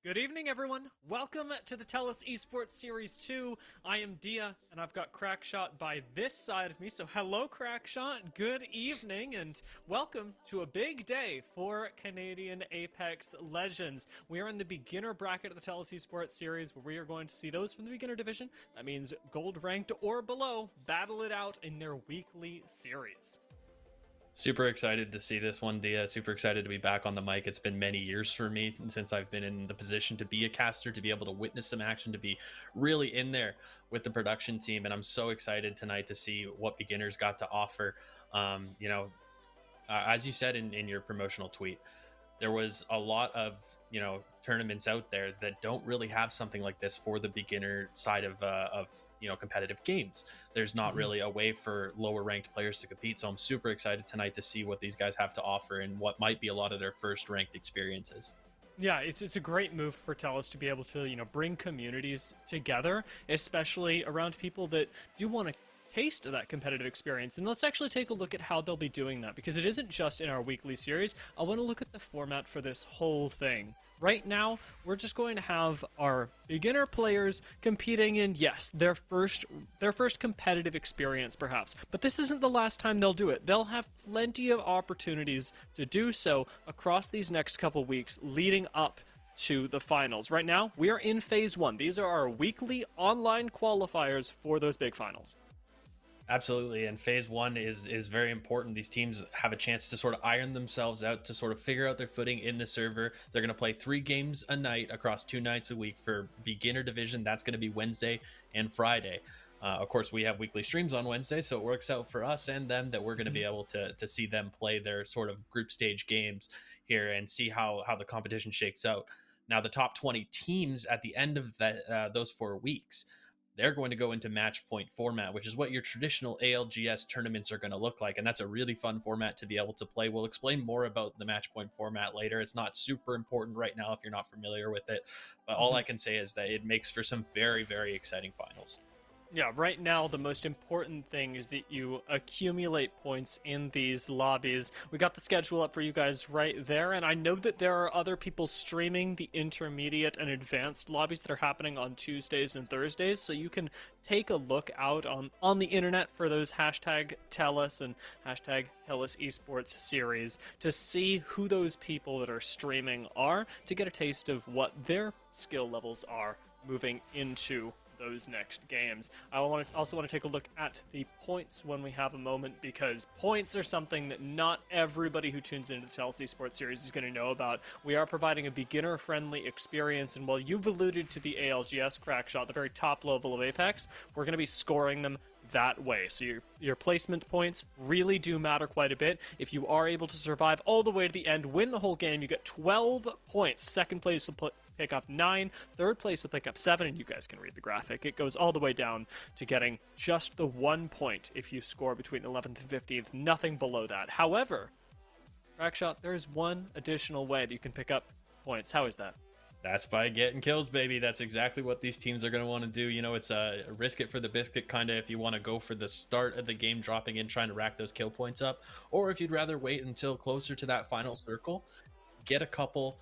Good evening, everyone. Welcome to the TELUS Esports Series 2. I am Dia, and I've got Crackshot by this side of me. So hello, Crackshot. Good evening, and welcome to a big day for Canadian Apex Legends. We are in the beginner bracket of the TELUS Esports Series, where we are going to see those from the beginner division, that means gold ranked or below, battle it out in their weekly series. Super excited to see this one, Dia. Super excited to be back on the mic. It's been many years for me since I've been in the position to be a caster, to be able to witness some action, to be really in there with the production team. And I'm so excited tonight to see what beginners got to offer. As you said in your promotional tweet, there was a lot of tournaments out there that don't really have something like this for the beginner side of competitive games. There's not really a way for lower ranked players to compete, so I'm super excited tonight to see what these guys have to offer and what might be a lot of their first ranked experiences. Yeah, it's a great move for TELUS to be able to, bring communities together, especially around people that do want to taste of that competitive experience. And let's actually take a look at how they'll be doing that, because it isn't just in our weekly series. I want to look at the format for this whole thing. Right now, we're just going to have our beginner players competing in, yes, their first competitive experience, perhaps. But this isn't the last time they'll do it. They'll have plenty of opportunities to do so across these next couple weeks leading up to the finals. Right now, we are in phase 1. These are our weekly online qualifiers for those big finals. Absolutely, and phase 1 is very important. These teams have a chance to sort of iron themselves out, to sort of figure out their footing in the server. They're going to play 3 games a night across 2 nights a week. For beginner division, that's going to be Wednesday and Friday. Of course, we have weekly streams on Wednesday, so it works out for us and them that we're going to be able to see them play their sort of group stage games here and see how the competition shakes out. Now, the top 20 teams at the end of those 4 weeks, they're going to go into match point format, which is what your traditional ALGS tournaments are going to look like. And that's a really fun format to be able to play. We'll explain more about the match point format later. It's not super important right now if you're not familiar with it. But all I can say is that it makes for some very, very exciting finals. Yeah, right now the most important thing is that you accumulate points in these lobbies. We got the schedule up for you guys right there, and I know that there are other people streaming the intermediate and advanced lobbies that are happening on Tuesdays and Thursdays, so you can take a look out on the internet for those hashtag TELUS and hashtag TELUS Esports Series to see who those people that are streaming are, to get a taste of what their skill levels are moving into those next games. I also want to take a look at the points when we have a moment, because points are something that not everybody who tunes into the TELUS Esports Series is going to know about. We are providing a beginner-friendly experience, and while you've alluded to the ALGS Crackshot, the very top level of Apex, we're going to be scoring them that way. So your placement points really do matter quite a bit. If you are able to survive all the way to the end, win the whole game, you get 12 points. Second place will pick up 9, third place will pick up 7, and you guys can read the graphic. It goes all the way down to getting just the 1 point if you score between 11th and 15th, nothing below that. However, Crackshot, there is one additional way that you can pick up points. How is that? That's by getting kills, baby. That's exactly what these teams are going to want to do. It's a risk it for the biscuit kind of, if you want to go for the start of the game, dropping in, trying to rack those kill points up, or if you'd rather wait until closer to that final circle, get a couple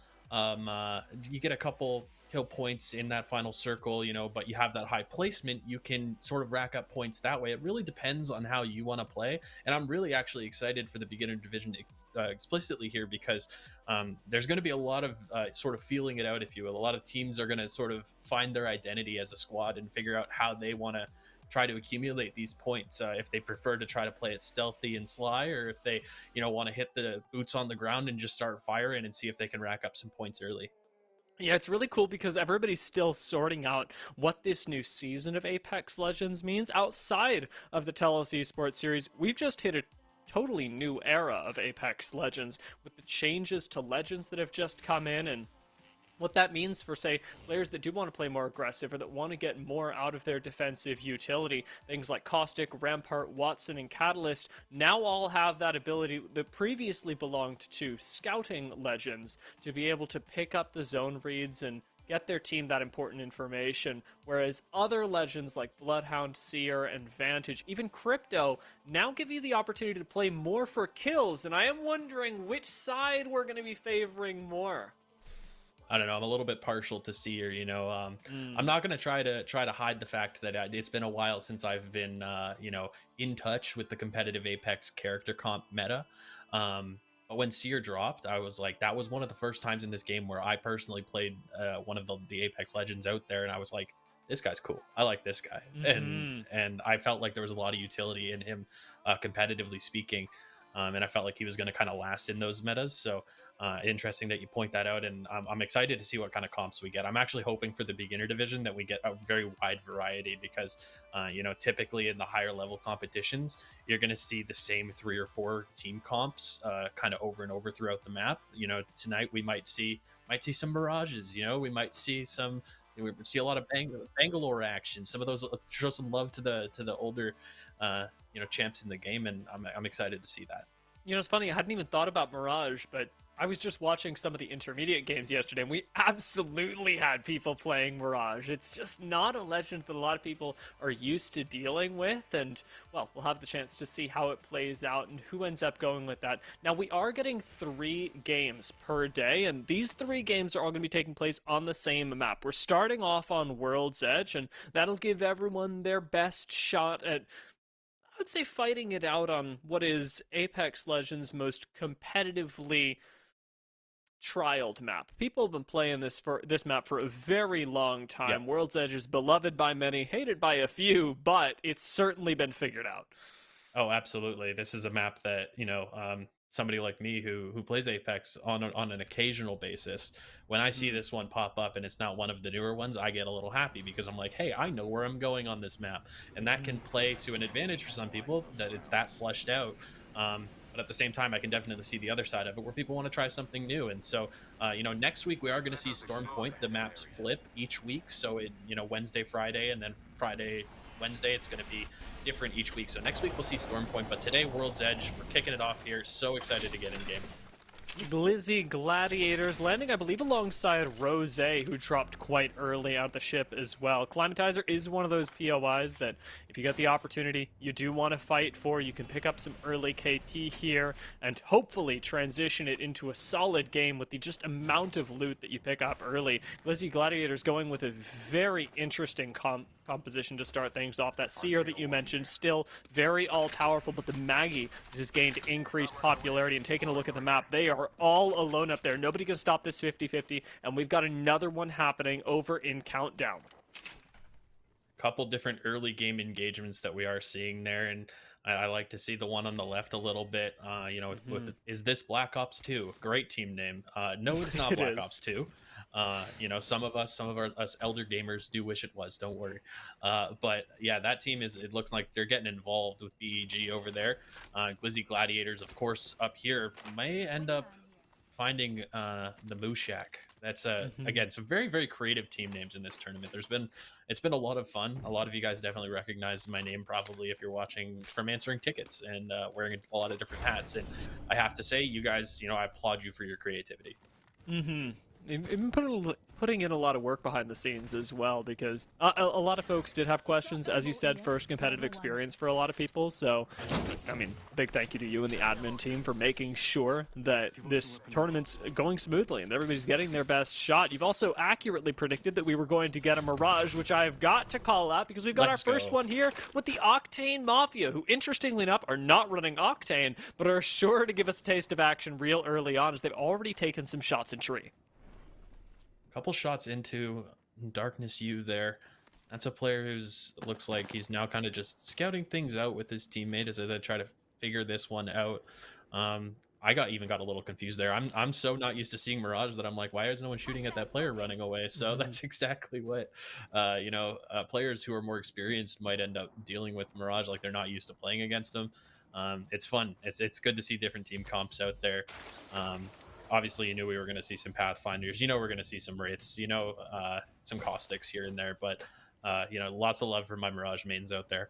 kill points in that final circle, but you have that high placement, you can sort of rack up points that way. It really depends on how you want to play, and I'm really actually excited for the beginner division explicitly here, because there's going to be a lot of sort of feeling it out, if you will. A lot of teams are going to sort of find their identity as a squad and figure out how they want to try to accumulate these points, if they prefer to try to play it stealthy and sly, or if they want to hit the boots on the ground and just start firing and see if they can rack up some points early. Yeah, it's really cool because everybody's still sorting out what this new season of Apex Legends means. Outside of the TELUS Esports Series, we've just hit a totally new era of Apex Legends with the changes to Legends that have just come in, and what that means for, say, players that do want to play more aggressive or that want to get more out of their defensive utility. Things like Caustic, Rampart, Watson, and Catalyst now all have that ability that previously belonged to Scouting Legends to be able to pick up the zone reads and get their team that important information, whereas other legends like Bloodhound, Seer, and Vantage, even Crypto, now give you the opportunity to play more for kills, and I am wondering which side we're going to be favoring more. I don't know. I'm a little bit partial to Seer. I'm Mm. not gonna try to hide the fact that it's been a while since I've been in touch with the competitive Apex character comp meta. But when Seer dropped, I was like, that was one of the first times in this game where I personally played one of the Apex Legends out there, and I was like, this guy's cool. I like this guy, and Hmm. and I felt like there was a lot of utility in him, competitively speaking. And I felt like he was going to kind of last in those metas. So interesting that you point that out, and I'm excited to see what kind of comps we get. I'm actually hoping for the beginner division that we get a very wide variety because, typically in the higher level competitions, you're going to see the same 3 or 4 team comps kind of over and over throughout the map. Tonight we might see some mirages. We might see some. We see a lot of Bangalore action. Some of those show some love to the older, champs in the game, and I'm excited to see that. It's funny. I hadn't even thought about Mirage, but I was just watching some of the intermediate games yesterday, and we absolutely had people playing Mirage. It's just not a legend that a lot of people are used to dealing with, and, well, we'll have the chance to see how it plays out and who ends up going with that. Now, we are getting 3 games per day, and these 3 games are all going to be taking place on the same map. We're starting off on World's Edge, and that'll give everyone their best shot at, I would say, fighting it out on what is Apex Legends' most competitively trialed map. People have been playing this map for a very long Yep. time. World's Edge is beloved by many, hated by a few, but it's certainly been figured out. Oh, absolutely. This is a map that, somebody like me who plays Apex on an occasional basis, when I see Mm. this one pop up and it's not one of the newer ones, I get a little happy because I'm like, hey, I know where I'm going on this map. And that Mm. can play to an advantage for some people that it's that fleshed out. But at the same time, I can definitely see the other side of it where people want to try something new. And so, next week we are going to see Storm Point. The maps flip each week. So Wednesday, Friday, and then Friday, Wednesday, it's going to be different each week. So next week we'll see Storm Point, but today World's Edge, we're kicking it off here. So excited to get in game. Glizzy Gladiators landing, I believe, alongside Rose, who dropped quite early out of the ship as well. Climatizer is one of those POIs that, if you get the opportunity, you do want to fight for. You can pick up some early KP here and hopefully transition it into a solid game with the just amount of loot that you pick up early. Glizzy Gladiators going with a very interesting composition to start things off. That Seer that you mentioned, still very all-powerful, but the Maggie has gained increased popularity. And taking a look at the map, they are all alone up there. Nobody can stop this 50-50, and we've got another one happening over in Countdown. Couple different early game engagements that we are seeing there, and I like to see the one on the left a little bit. Is this Black Ops 2? Great team name. No, it's not It Black is. Ops 2. Some of us elder gamers do wish it was. Don't worry. But yeah, that team is. It looks like they're getting involved with BEG over there. Glizzy Gladiators, of course, up here may end up finding the Mooshak. That's again some very very creative team names in this tournament. It's been a lot of fun. A lot of you guys definitely recognize my name probably if you're watching from answering tickets and wearing a lot of different hats. And I have to say, you guys, I applaud you for your creativity. Mm-hmm. Even putting in a lot of work behind the scenes as well, because a lot of folks did have questions, as you said, first competitive experience for a lot of people. So, I mean, big thank you to you and the admin team for making sure that this tournament's going smoothly and everybody's getting their best shot. You've also accurately predicted that we were going to get a Mirage, which I have got to call out because we've got Let's our first go. one here with the Octane Mafia, who, interestingly enough, are not running Octane, but are sure to give us a taste of action real early on as they've already taken some shots in tree. Couple shots into Darkness U there. That's a player who's looks like he's now kind of just scouting things out with his teammate as they try to figure this one out. I got a little confused there. I'm so not used to seeing Mirage that I'm like, why is no one shooting at that player running away? So Mhm. that's exactly what players who are more experienced might end up dealing with Mirage, like they're not used to playing against him. It's fun. It's good to see different team comps out there. Obviously, you knew we were going to see some Pathfinders. We're going to see some Wraiths. Some Caustics here and there. But lots of love for my Mirage mains out there.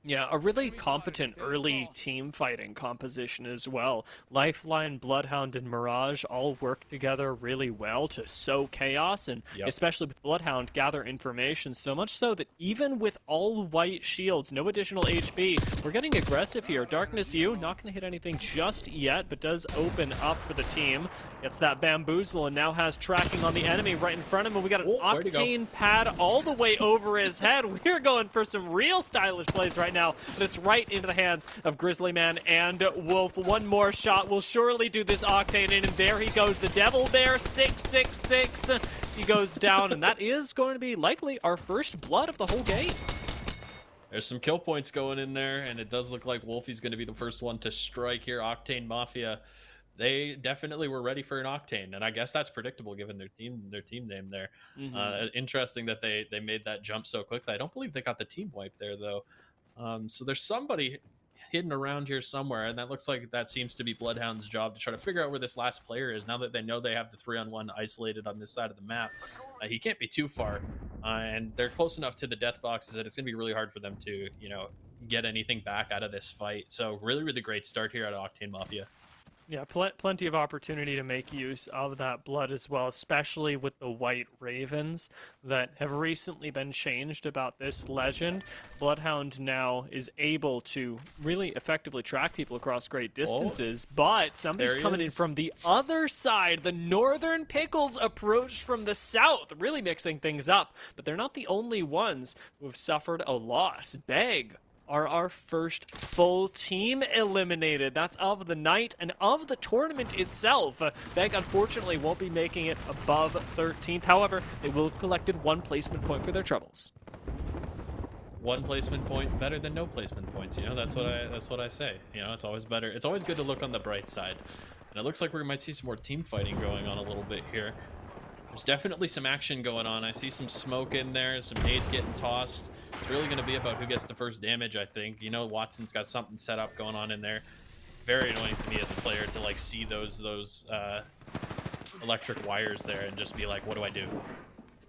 Yeah, a really competent early team fighting composition as well. Lifeline, Bloodhound, and Mirage all work together really well to sow chaos, and Yep. especially with Bloodhound, gather information, so much so that even with all white shields, no additional HP, we're getting aggressive here. Darkness U, not going to hit anything just yet, but does open up for the team. Gets that bamboozle and now has tracking on the enemy right in front of him, and we got an octane pad all the way over his head. We're going for some real stylish plays right now, but it's right into the hands of Grizzly Man and Wolf. One more shot will surely do this octane in, and there he goes, the Devil Bear, 666. He goes down, and that is going to be likely our first blood of the whole game. There's some kill points going in there, and it does look like Wolfie's going to be the first one to strike here. Octane Mafia, they definitely were ready for an octane, and I guess that's predictable given their team name there. Interesting that they made that jump so quickly. I don't believe they got the team wipe there though. So there's somebody hidden around here somewhere, and that looks like that seems to be Bloodhound's job to try to figure out where this last player is. Now that they know they have the 3-on-1 isolated on this side of the map, he can't be too far, and they're close enough to the death boxes that it's gonna be really hard for them to, get anything back out of this fight. So really great start here at Octane Mafia. Yeah, plenty of opportunity to make use of that blood as well, especially with the White Ravens that have recently been changed about this legend. Bloodhound now is able to really effectively track people across great distances, but somebody's coming in from the other side. The Northern Pickles approach from the south, really mixing things up, but they're not the only ones who have suffered a loss. Beg are our first full team eliminated. That's of the night and of the tournament itself. Beg, unfortunately, won't be making it above 13th. However, they will have collected 1 placement point for their troubles. 1 placement point better than no placement points. That's what I say. It's always better. It's always good to look on the bright side. And it looks like we might see some more team fighting going on a little bit here. There's definitely some action going on. I see some smoke in there, some nades getting tossed. It's really going to be about who gets the first damage, I think. Watson's got something set up going on in there. Very annoying to me as a player to see those electric wires there and just be like, what do I do?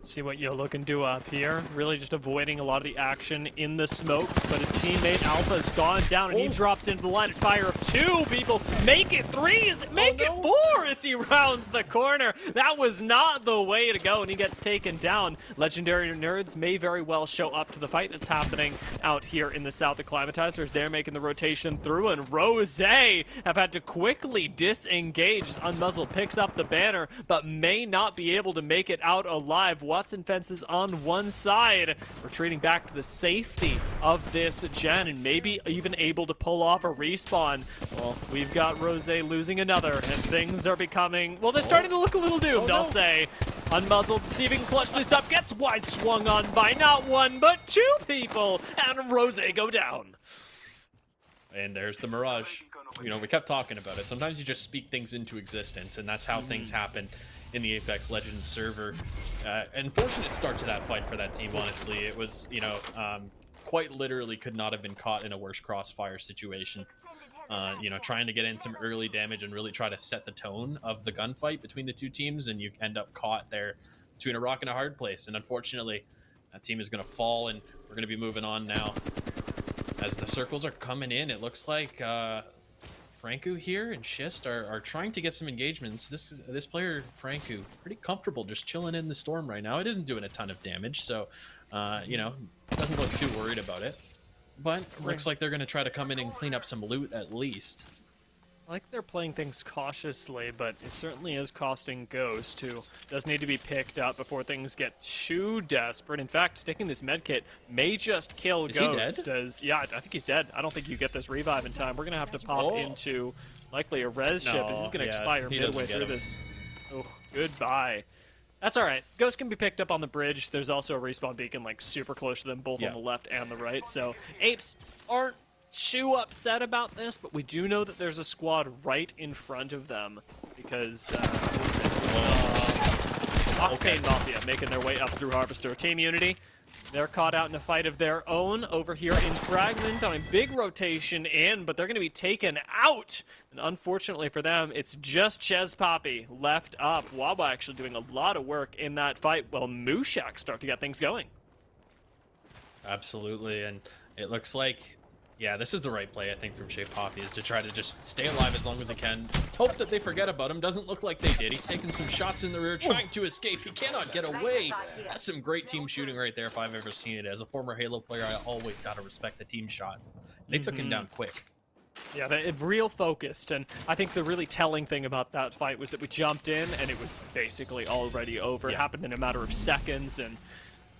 See what Yolo can do up here. Really just avoiding a lot of the action in the smokes, but his teammate Alpha's gone down, and he drops into the line of fire of 2 people. Make it 3! Make it 4 as he rounds the corner. That was not the way to go, and he gets taken down. Legendary Nerds may very well show up to the fight that's happening out here in the south. The Climatizers, they're making the rotation through, and Rose have had to quickly disengage. Unmuzzled picks up the banner, but may not be able to make it out alive. Watson fences on one side, retreating back to the safety of this gen, and maybe even able to pull off a respawn. Well, we've got Rose losing another, and things are becoming, well, they're starting to look a little doomed, I'll say. Unmuzzled, see if he can clutch this up, gets wide swung on by not 1, but 2 people, and Rose go down. And there's the Mirage. We kept talking about it. Sometimes you just speak things into existence, and that's how things happen in the Apex Legends server. Unfortunate start to that fight for that team, honestly. It was, quite literally could not have been caught in a worse crossfire situation. Trying to get in some early damage and really try to set the tone of the gunfight between the 2 teams, and you end up caught there between a rock and a hard place. And unfortunately, that team is going to fall, and we're going to be moving on now. As the circles are coming in, it looks like Franco here and Schist are trying to get some engagements. This player, Franco, pretty comfortable just chilling in the storm right now. It isn't doing a ton of damage, so, doesn't look too worried about it. But looks like they're going to try to come in and clean up some loot at least. I like they're playing things cautiously, but it certainly is costing Ghost, who does need to be picked up before things get too desperate. In fact, sticking this medkit may just kill Ghost. He dead? Yeah, I think he's dead. I don't think you get this revive in time. We're going to have to pop into likely a res ship. This is going to expire midway through this. Oh, goodbye. That's all right. Ghost can be picked up on the bridge. There's also a respawn beacon super close to them, both on the left and the right. So Apes aren't too upset about this, but we do know that there's a squad right in front of them because Octane Mafia making their way up through Harvester. Team Unity, they're caught out in a fight of their own over here in Fragment on a big rotation in, but they're going to be taken out. And unfortunately for them, it's just Ches Poppy left up. Wawa actually doing a lot of work in that fight while Mushak start to get things going. Absolutely, and it looks like Yeah, this is the right play, I think, from Shea Poppy, is to try to just stay alive as long as he can. Hope that they forget about him. Doesn't look like they did. He's taking some shots in the rear, trying to escape. He cannot get away. That's some great team shooting right there if I've ever seen it. As a former Halo player, I always got to respect the team shot. They took him down quick. Yeah, they're real focused, and I think the really telling thing about that fight was that we jumped in, and it was basically already over. It happened in a matter of seconds, and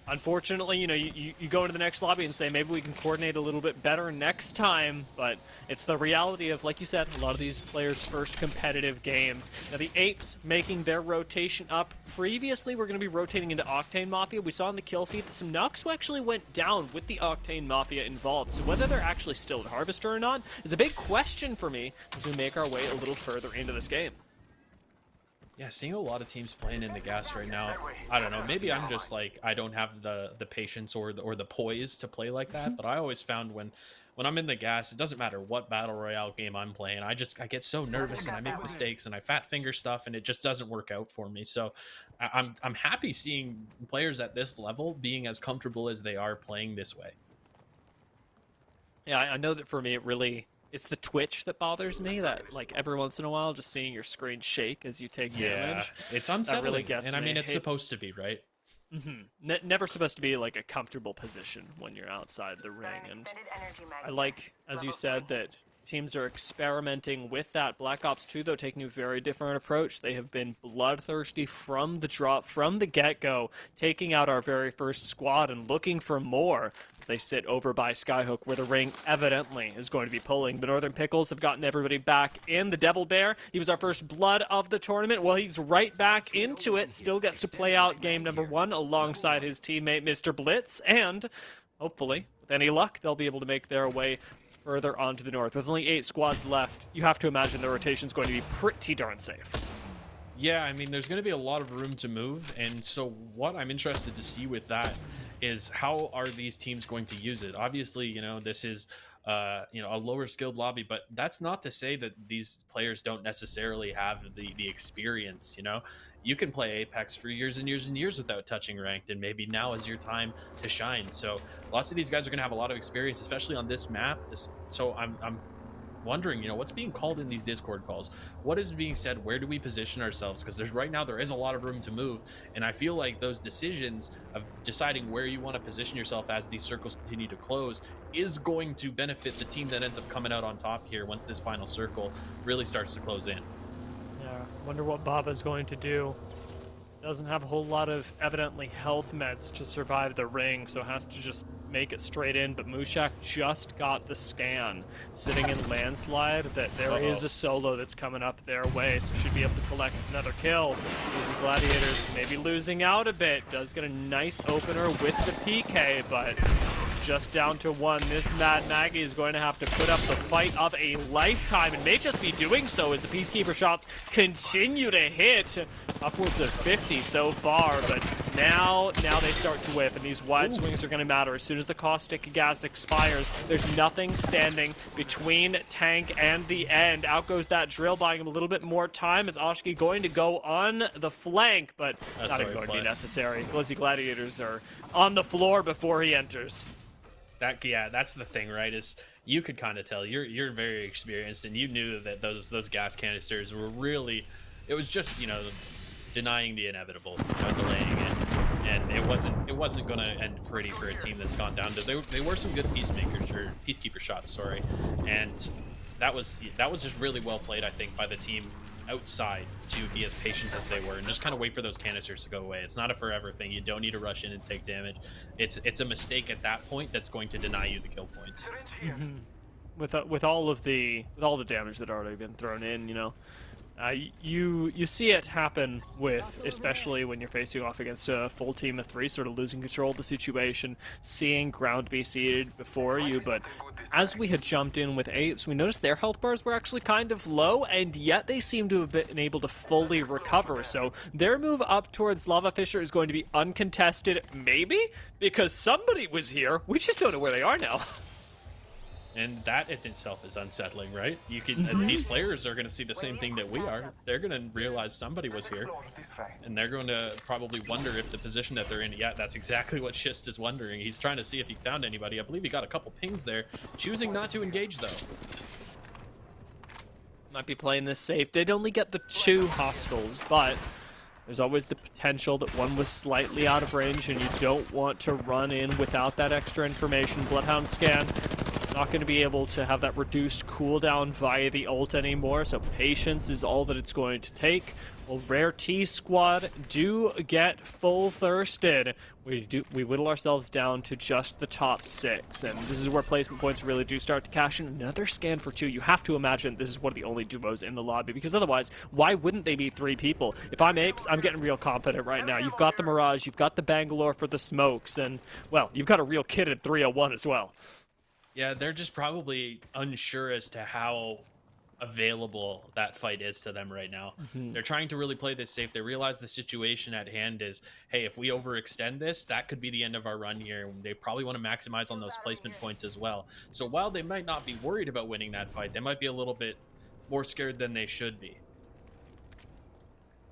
unfortunately, you know, you go into the next lobby and say, maybe we can coordinate a little bit better next time, but it's the reality of, like you said, a lot of these players' first competitive games. Now, the Apes making their rotation up. Previously, we're going to be rotating into Octane Mafia. We saw in the kill feed that some Nux actually went down with the Octane Mafia involved, so whether they're actually still at Harvester or not is a big question for me as we make our way a little further into this game. Yeah, seeing a lot of teams playing in the gas right now. I don't know. Maybe I'm just like, I don't have the patience or the poise to play like that. But I always found when I'm in the gas, it doesn't matter what battle royale game I'm playing. I get so nervous and I make mistakes and I fat finger stuff and it just doesn't work out for me. So I'm happy seeing players at this level being as comfortable as they are playing this way. Yeah, I know that for me, it's the twitch that bothers me, that like every once in a while just seeing your screen shake as you take damage. It's unsettling. That really gets and I me. mean, it's supposed to be, right? Never supposed to be like a comfortable position when you're outside the ring. And I like, as you said, that teams are experimenting with that. Black Ops 2, though, taking a very different approach. They have been bloodthirsty from the drop, from the get-go, taking out our very first squad and looking for more as they sit over by Skyhook, where the ring evidently is going to be pulling. The Northern Pickles have gotten everybody back in. The Devil Bear, he was our first blood of the tournament. Well, he's right back into it. Still gets to play out game number 1 alongside his teammate, Mr. Blitz. And hopefully, with any luck, they'll be able to make their way further on to the north. With only 8 squads left, you have to imagine the rotation is going to be pretty darn safe. Yeah, I mean, there's going to be a lot of room to move, and so what I'm interested to see with that is how are these teams going to use it? Obviously, you know, this is a lower skilled lobby, but that's not to say that these players don't necessarily have the experience. You know, you can play Apex for years and years and years without touching ranked, and maybe now is your time to shine. So lots of these guys are going to have a lot of experience, especially on this map. So I'm wondering, you know, what's being called in these Discord calls? What is being said? Where do we position ourselves? Because right now there is a lot of room to move, and I feel like those decisions of deciding where you want to position yourself as these circles continue to close is going to benefit the team that ends up coming out on top here once this final circle really starts to close in. Yeah, wonder what Baba's going to do. Doesn't have a whole lot of, evidently, health meds to survive the ring, so has to just make it straight in. But Mushak just got the scan, sitting in Landslide, that there is a solo that's coming up their way, so should be able to collect another kill. Easy Gladiators maybe losing out a bit. Does get a nice opener with the PK, but it's just down to 1. This Mad Maggie is going to have to put up the fight of a lifetime, and may just be doing so as the Peacekeeper shots continue to hit. Upwards of 50 so far, but now they start to whiff, and these wide swings are going to matter. As soon as the caustic gas expires, there's nothing standing between tank and the end. Out goes that drill, buying him a little bit more time. Is Oshki going to go on the flank, but not even going to be necessary. Glizzy Gladiators are on the floor before he enters. That's the thing, right? Is you could kind of tell you're very experienced, and you knew that those gas canisters were really, it was just, you know, denying the inevitable, you know, delaying it, and it wasn't going to end pretty for a team that's gone down to. They were some good peacekeeper shots, sorry, and that was just really well played, I think, by the team outside to be as patient as they were and just kind of wait for those canisters to go away. It's not a forever thing. You don't need to rush in and take damage. It's a mistake at that point that's going to deny you the kill points. With all the damage that already been thrown in, you know. You see it happen with, especially when you're facing off against a full team of 3, sort of losing control of the situation, seeing ground be seeded before you. But as we had jumped in with Apes, we noticed their health bars were actually kind of low, and yet they seem to have been able to fully recover. So their move up towards Lava Fisher is going to be uncontested, maybe, because somebody was here. We just don't know where they are now. And that in itself is unsettling, right? You can these players are going to see the same thing that we are. They're going to realize somebody was here, and they're going to probably wonder if the position that they're in. Yeah, that's exactly what Schist is wondering. He's trying to see if he found anybody. I believe he got a couple pings there, choosing not to engage though. Might be playing this safe. They'd only get the 2 hostiles, but there's always the potential that one was slightly out of range, and you don't want to run in without that extra information. Bloodhound scan, not going to be able to have that reduced cooldown via the ult anymore, so patience is all that it's going to take. Well, Rare T squad do get full thirsted. We whittle ourselves down to just the top 6, and this is where placement points really do start to cash in. Another scan for 2. You have to imagine this is one of the only duos in the lobby, because otherwise, why wouldn't they be 3 people? If I'm Apes, I'm getting real confident right now. You've got the Mirage, you've got the Bangalore for the smokes, and, well, you've got a real kid at 301 as well. Yeah, they're just probably unsure as to how available that fight is to them right now. They're trying to really play this safe. They realize the situation at hand is, hey, if we overextend this, that could be the end of our run here. They probably want to maximize on those placement points as well. So while they might not be worried about winning that fight, they might be a little bit more scared than they should be.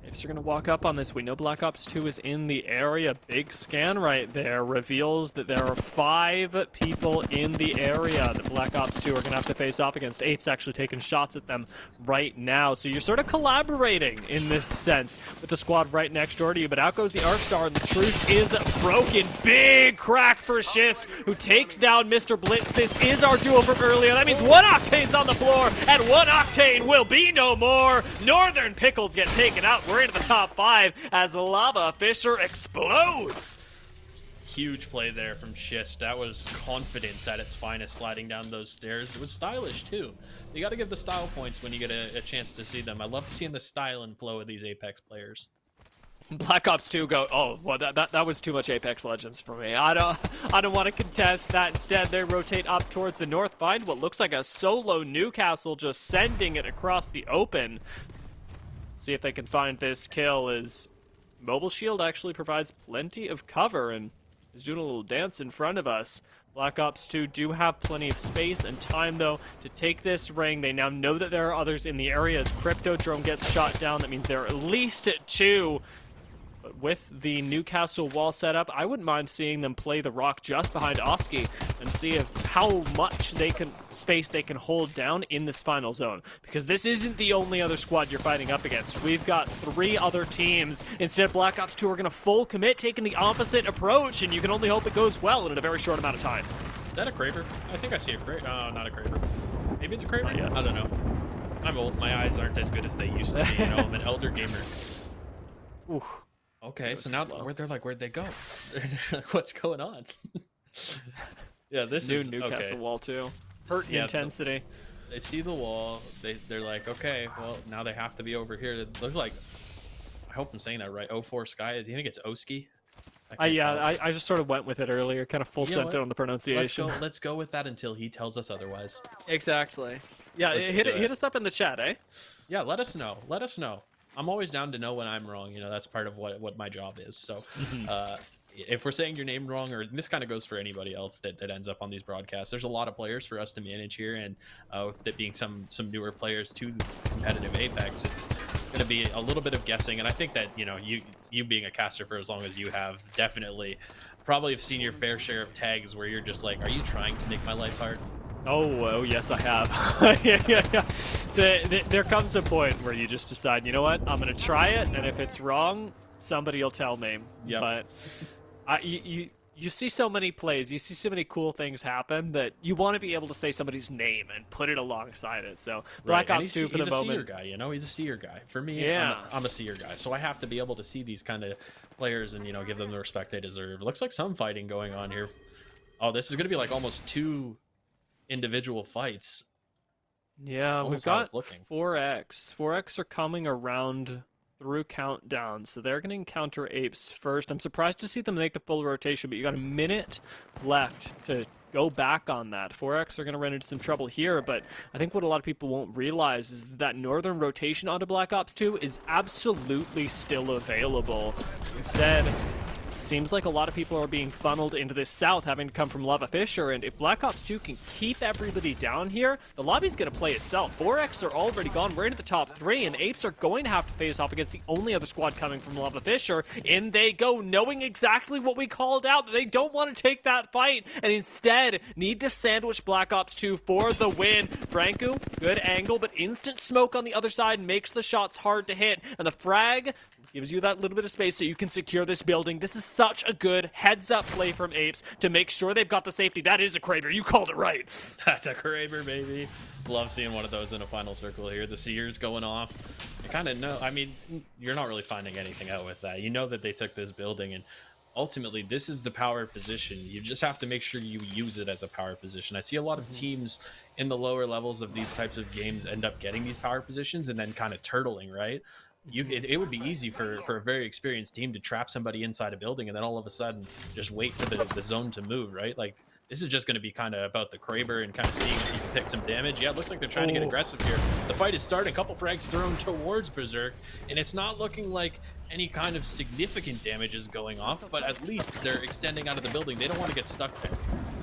Apes are going to walk up on this. We know Black Ops 2 is in the area. Big scan right there reveals that there are 5 people in the area that Black Ops 2 are going to have to face off against. Apes actually taking shots at them right now. So you're sort of collaborating in this sense with the squad right next door to you. But out goes the Arcstar, and the truce is broken. Big crack for Schist, who takes down Mr. Blitz. This is our duo from earlier. That means 1-octane's on the floor, and 1-octane will be no more. Northern Pickles get taken out. We're into the top 5 as Lava Fisher explodes. Huge play there from Schist. That was confidence at its finest, sliding down those stairs. It was stylish too. You got to give the style points when you get a chance to see them. I love seeing the style and flow of these Apex players. Black Ops 2 go, oh, well, that was too much Apex Legends for me. I don't want to contest that. Instead, they rotate up towards the north, find what looks like a solo Newcastle, just sending it across the open. See if they can find this kill, as Mobile Shield actually provides plenty of cover and is doing a little dance in front of us. Black Ops 2 do have plenty of space and time, though, to take this ring. They now know that there are others in the area. As Cryptodrome gets shot down, that means there are at least 2. But with the Newcastle wall set up, I wouldn't mind seeing them play the rock just behind Oski and see how much space they can hold down in this final zone. Because this isn't the only other squad you're fighting up against. We've got 3 other teams. Instead, Black Ops 2 are going to full commit, taking the opposite approach, and you can only hope it goes well in a very short amount of time. Is that a Kraber? I think I see a Kraber. Oh, not a Kraber. Maybe it's a Kraber? Not yet. I don't know. I'm old. My eyes aren't as good as they used to be. You know, I'm an elder gamer. Ooh. Okay, so now where'd they go? They're like, what's going on? Yeah, this is Newcastle okay. wall too. Hurt intensity. They see the wall. They're like, okay, well now they have to be over here. It looks like, I hope I'm saying that right. 04 Sky. Do you think it's Oski? I just sort of went with it earlier, kind of full sent it on the pronunciation. Let's go with that until he tells us otherwise. Exactly. Yeah, hit us up in the chat, eh? Yeah, let us know. Let us know. I'm always down to know when I'm wrong. You know, that's part of what my job is. So if we're saying your name wrong, or this kind of goes for anybody else that ends up on these broadcasts, there's a lot of players for us to manage here. And with it being some newer players to competitive Apex, it's going to be a little bit of guessing. And I think that, you know, you being a caster for as long as you have, definitely probably have seen your fair share of tags where you're just like, are you trying to make my life hard? Oh, yes, I have. Yeah. There comes a point where you just decide, you know what, I'm going to try it, and if it's wrong, somebody will tell me. Yep. But you see so many plays, you see so many cool things happen that you want to be able to say somebody's name and put it alongside it. So Black Ops 2 for the moment. He's a seer guy, you know? He's a seer guy. For me, yeah. I'm a seer guy, so I have to be able to see these kind of players and, you know, give them the respect they deserve. Looks like some fighting going on here. Oh, this is going to be like almost 2 individual fights. Yeah, we've got 4X. 4X are coming around through countdown, so they're going to encounter Apes first. I'm surprised to see them make the full rotation, but you got a minute left to go back on that. 4X are going to run into some trouble here, but I think what a lot of people won't realize is that northern rotation onto Black Ops 2 is absolutely still available. Instead, seems like a lot of people are being funneled into this south, having to come from Lava Fisher, and if Black Ops 2 can keep everybody down here, the lobby's going to play itself. 4X are already gone. We're into the top 3, and Apes are going to have to face off against the only other squad coming from Lava Fisher. In they go, knowing exactly what we called out, that they don't want to take that fight, and instead need to sandwich Black Ops 2 for the win. Franco, good angle, but instant smoke on the other side makes the shots hard to hit, and the frag gives you that little bit of space so you can secure this building. This is such a good heads-up play from Apes to make sure they've got the safety. That is a Kraber. You called it right. That's a Kraber, baby. Love seeing one of those in a final circle here. The Sears going off. You kind of know. I mean, you're not really finding anything out with that. You know that they took this building, and ultimately, this is the power position. You just have to make sure you use it as a power position. I see a lot of teams in the lower levels of these types of games end up getting these power positions and then kind of turtling, right? It would be easy for a very experienced team to trap somebody inside a building and then all of a sudden just wait for the zone to move, right? Like, this is just going to be kind of about the Kraber and kind of seeing if he can pick some damage. Yeah, it looks like they're trying to get aggressive here. The fight is starting. A couple frags thrown towards Berserk, and it's not looking like any kind of significant damage is going off, but at least they're extending out of the building. They don't want to get stuck there.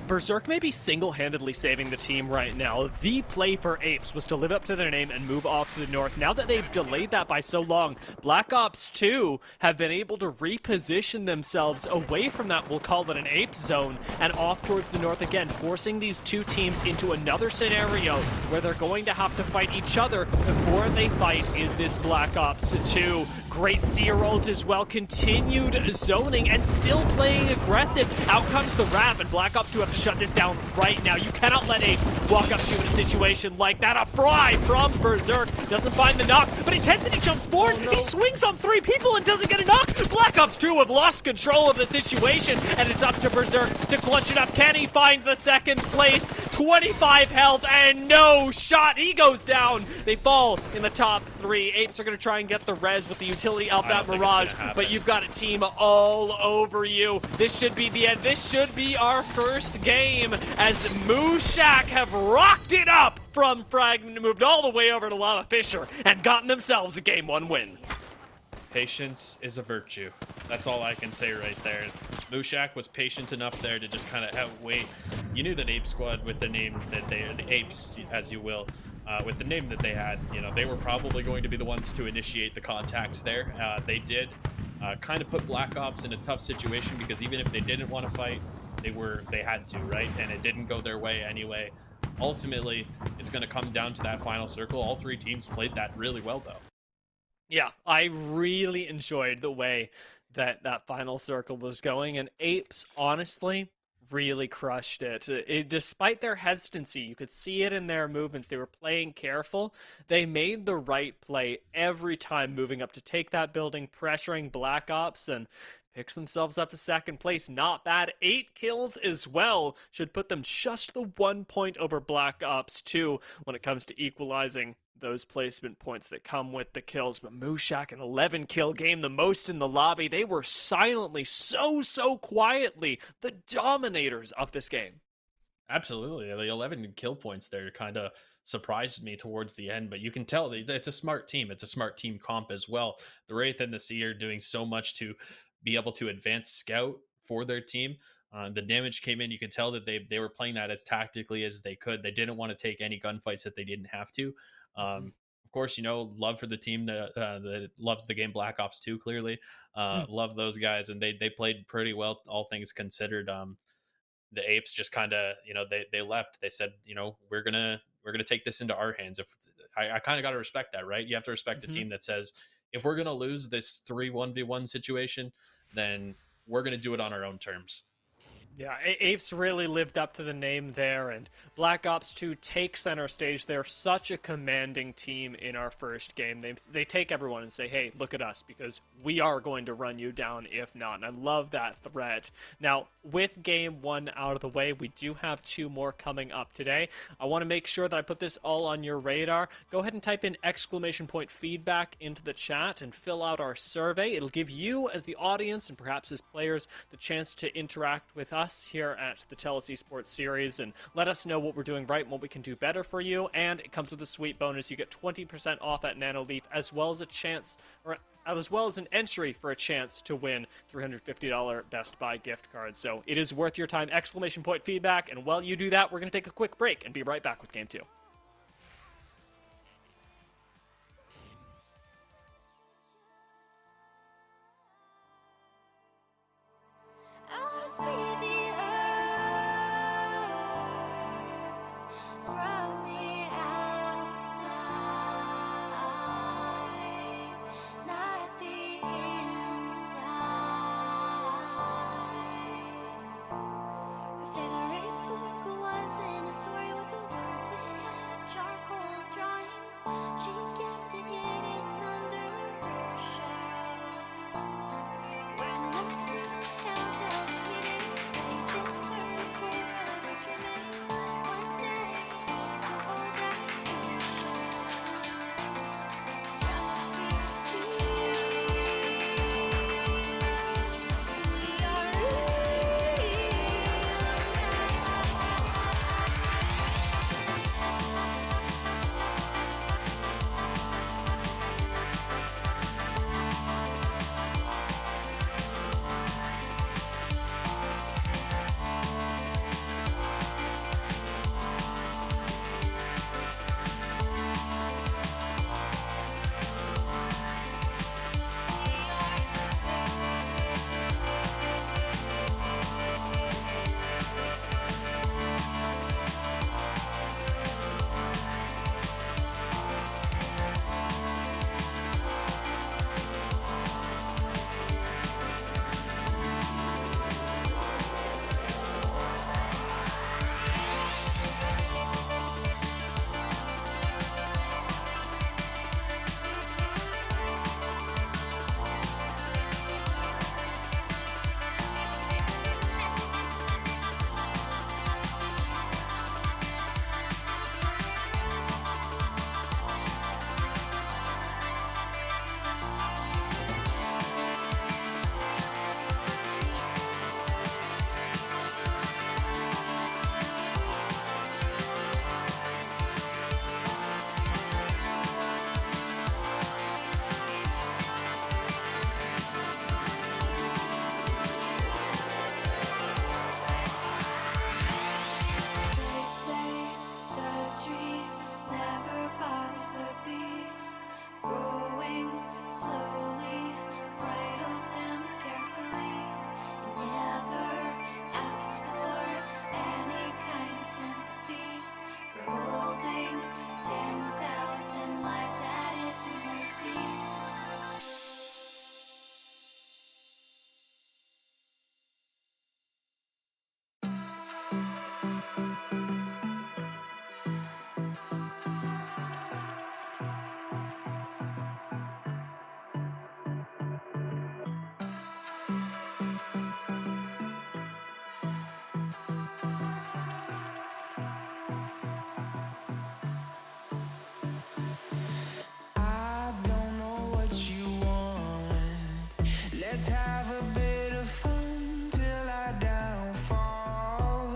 Berserk may be single-handedly saving the team right now. The play for Apes was to live up to their name and move off to the north. Now that they've delayed that by so long, Black Ops 2 have been able to reposition themselves away from that, we'll call it an Ape zone, and off towards the north again, forcing these two teams into another scenario where they're going to have to fight each other before they fight is this Black Ops 2. Great seer ult as well, continued zoning and still playing aggressive. Out comes the wrap, and Black Ops 2 have to shut this down right now. You cannot let Apes walk up to you in a situation like that. A fry from Berserk, doesn't find the knock, but Intensity jumps forward. He swings on 3 people and doesn't get a knock. Black Ops 2 have lost control of the situation, and it's up to Berserk to clutch it up. Can he find the second place? 25 health and no shot. He goes down. They fall in the top 3. Apes are going to try and get the res with the utility of that Mirage, but you've got a team all over you. This should be the end. This should be our first game as Mooshak have rocked it up from Fragment, moved all the way over to Lava Fisher and gotten themselves a Game 1 win. Patience is a virtue. That's all I can say right there. Mooshak was patient enough there to just kind of outwait. You knew that Ape Squad, with the name that they are, the Apes, as you will, with the name that they had, you know, they were probably going to be the ones to initiate the contacts there. They did kind of put Black Ops in a tough situation because even if they didn't want to fight, they had to, right? And it didn't go their way anyway. Ultimately, it's going to come down to that final circle. All 3 teams played that really well, though. Yeah, I really enjoyed the way that final circle was going, and Apes, honestly, really crushed it. Despite their hesitancy, you could see it in their movements. They were playing careful. They made the right play every time moving up to take that building, pressuring Black Ops, and picks themselves up to second place. Not bad. 8 kills as well. Should put them just the 1 point over Black Ops 2 when it comes to equalizing those placement points that come with the kills. But Mooshak, an 11 kill game, the most in the lobby. They were silently, so quietly, the dominators of this game. Absolutely. The 11 kill points there kind of surprised me towards the end, but you can tell it's a smart team. It's a smart team comp as well. The Wraith and the Sea are doing so much to be able to advance scout for their team. The damage came in. You could tell that they were playing that as tactically as they could. They didn't want to take any gunfights that they didn't have to. Of course, you know, love for the team that loves the game Black Ops 2, clearly. Love those guys, and they played pretty well, all things considered. The Apes just kind of, you know, they leapt. They said, you know, we're gonna take this into our hands. If I kind of got to respect that, right? You have to respect a team that says, if we're gonna lose this 3-1v1 situation, then we're gonna do it on our own terms. Yeah, Apes really lived up to the name there, and Black Ops 2 take center stage. They're such a commanding team in our first game. They take everyone and say, hey, look at us, because we are going to run you down if not. And I love that threat. Now, with Game 1 out of the way, we do have 2 more coming up today. I want to make sure that I put this all on your radar. Go ahead and type in !feedback into the chat and fill out our survey. It'll give you, as the audience and perhaps as players, the chance to interact with us us here at the TELUS Esports Series and let us know what we're doing right and what we can do better for you. And it comes with a sweet bonus. You get 20% off at Nanoleaf, as well as a chance, or as well as an entry for a chance to win $350 Best Buy gift card. So it is worth your time! Exclamation point feedback. And while you do that, we're going to take a quick break and be right back with Game 2. Let's have a bit of fun till I downfall.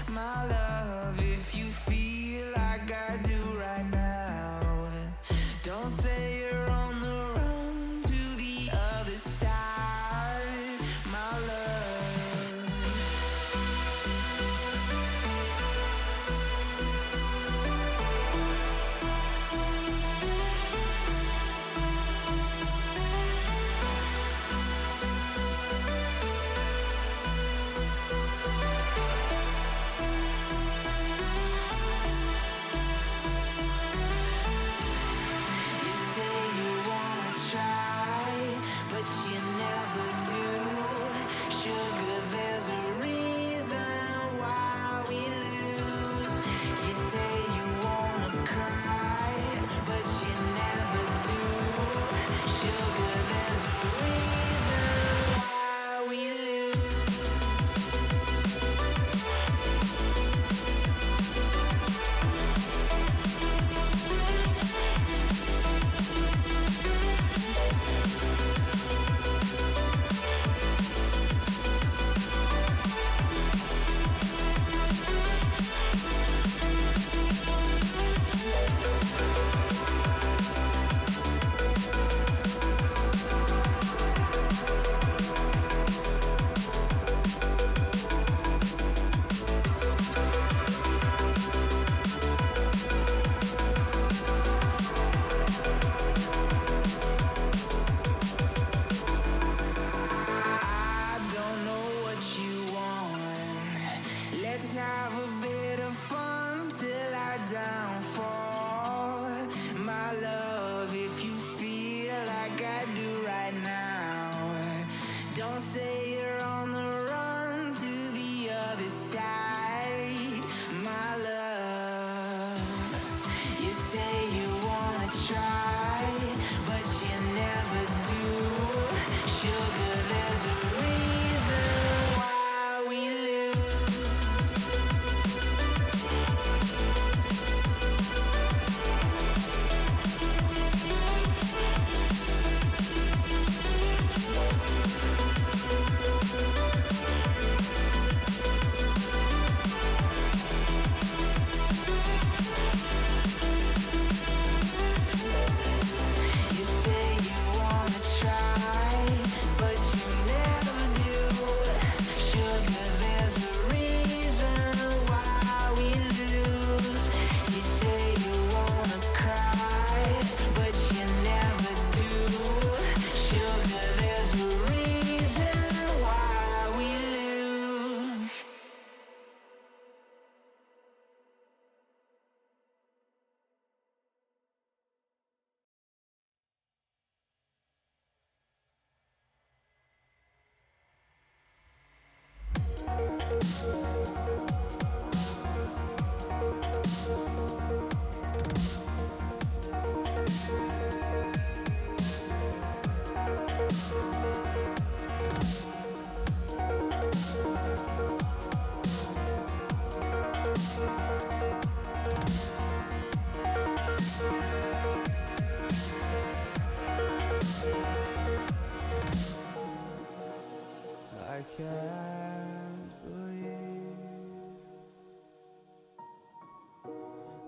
My love, if you feel like I do right now, don't say you're on the run to the other side, my love. You say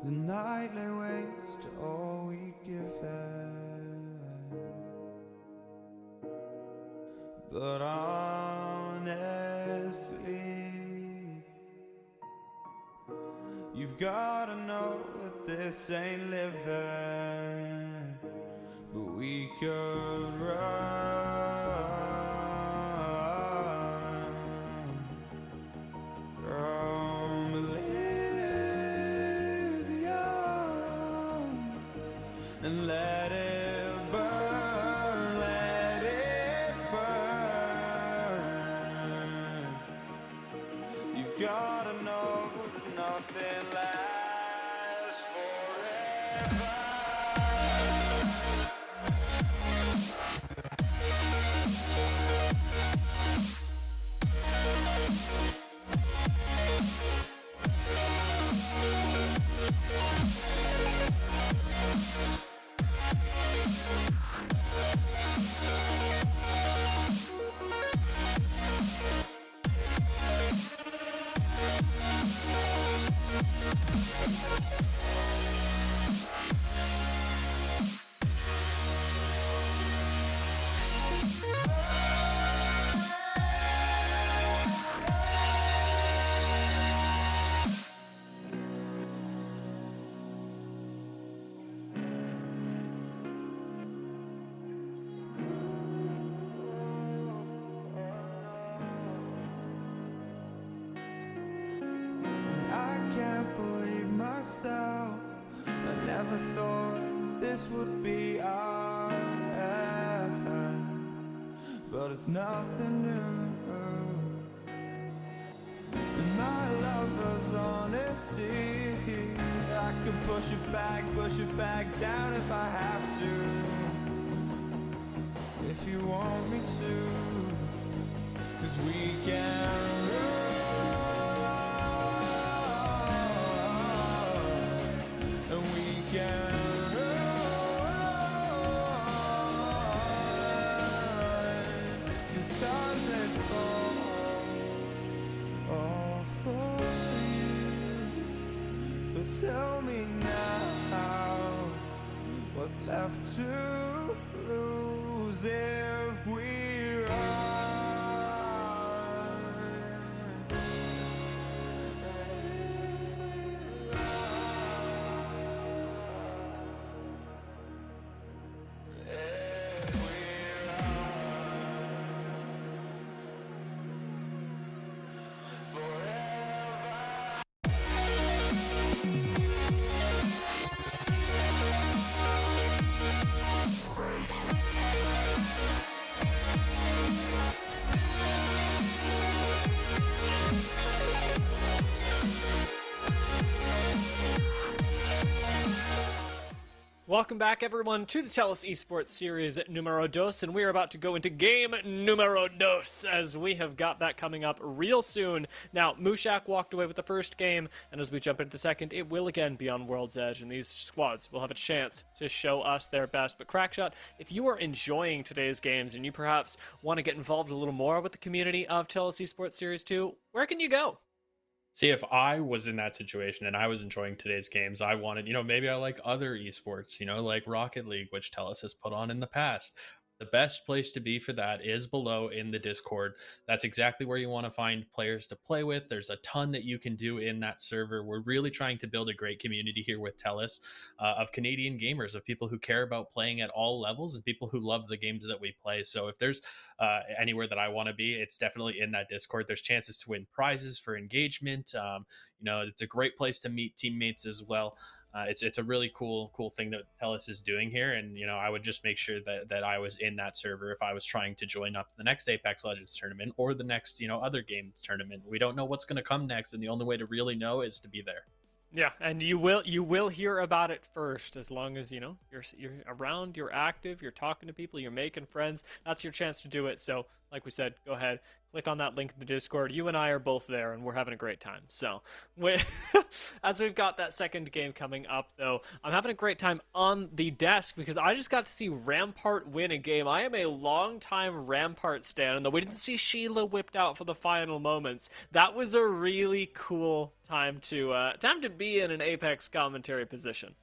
the night lay waste to all we given. But honestly, you've gotta know that this ain't living. But we could run from Elysium and let it burn, let it burn. You've gotta know nothing lasts forever. I can't believe myself. I never thought that this would be our end, but it's nothing new. And my lover's honesty, I could push it back down if I have to. If you want me to, 'cause we can run. And we can run. The stars that fall all for you. So tell me now, what's left to lose if we run? Welcome back, everyone, to the TELUS Esports Series numero dos, and we are about to go into game numero dos, as we have got that coming up real soon. Now, Mushak walked away with the first game, and as we jump into the second, it will again be on World's Edge, and these squads will have a chance to show us their best. But Crackshot, if you are enjoying today's games, and you perhaps want to get involved a little more with the community of TELUS Esports Series 2, where can you go? See, if I was in that situation and I was enjoying today's games, I wanted, maybe I like other esports, like Rocket League, which TELUS has put on in the past. The best place to be for that is below in the Discord. That's exactly where you want to find players to play with. There's a ton that you can do in that server. We're really trying to build a great community here with TELUS of Canadian gamers, of people who care about playing at all levels and people who love the games that we play. So if there's anywhere that I want to be, it's definitely in that Discord. There's chances to win prizes for engagement. It's a great place to meet teammates as well. It's a really cool thing that TELUS is doing here, and I would just make sure that I was in that server if I was trying to join up the next Apex Legends tournament or the next other games tournament. We don't know what's going to come next, and the only way to really know is to be there. Yeah, and you will hear about it first, as long as you're around, you're active, you're talking to people, you're making friends. That's your chance to do it. So, like we said, go ahead, click on that link in the Discord. You and I are both there, and we're having a great time. So, we, as we've got that second game coming up, though, I'm having a great time on the desk because I just got to see Rampart win a game. I am a long-time Rampart stan, and though we didn't see Sheila whipped out for the final moments, that was a really cool time to be in an Apex commentary position.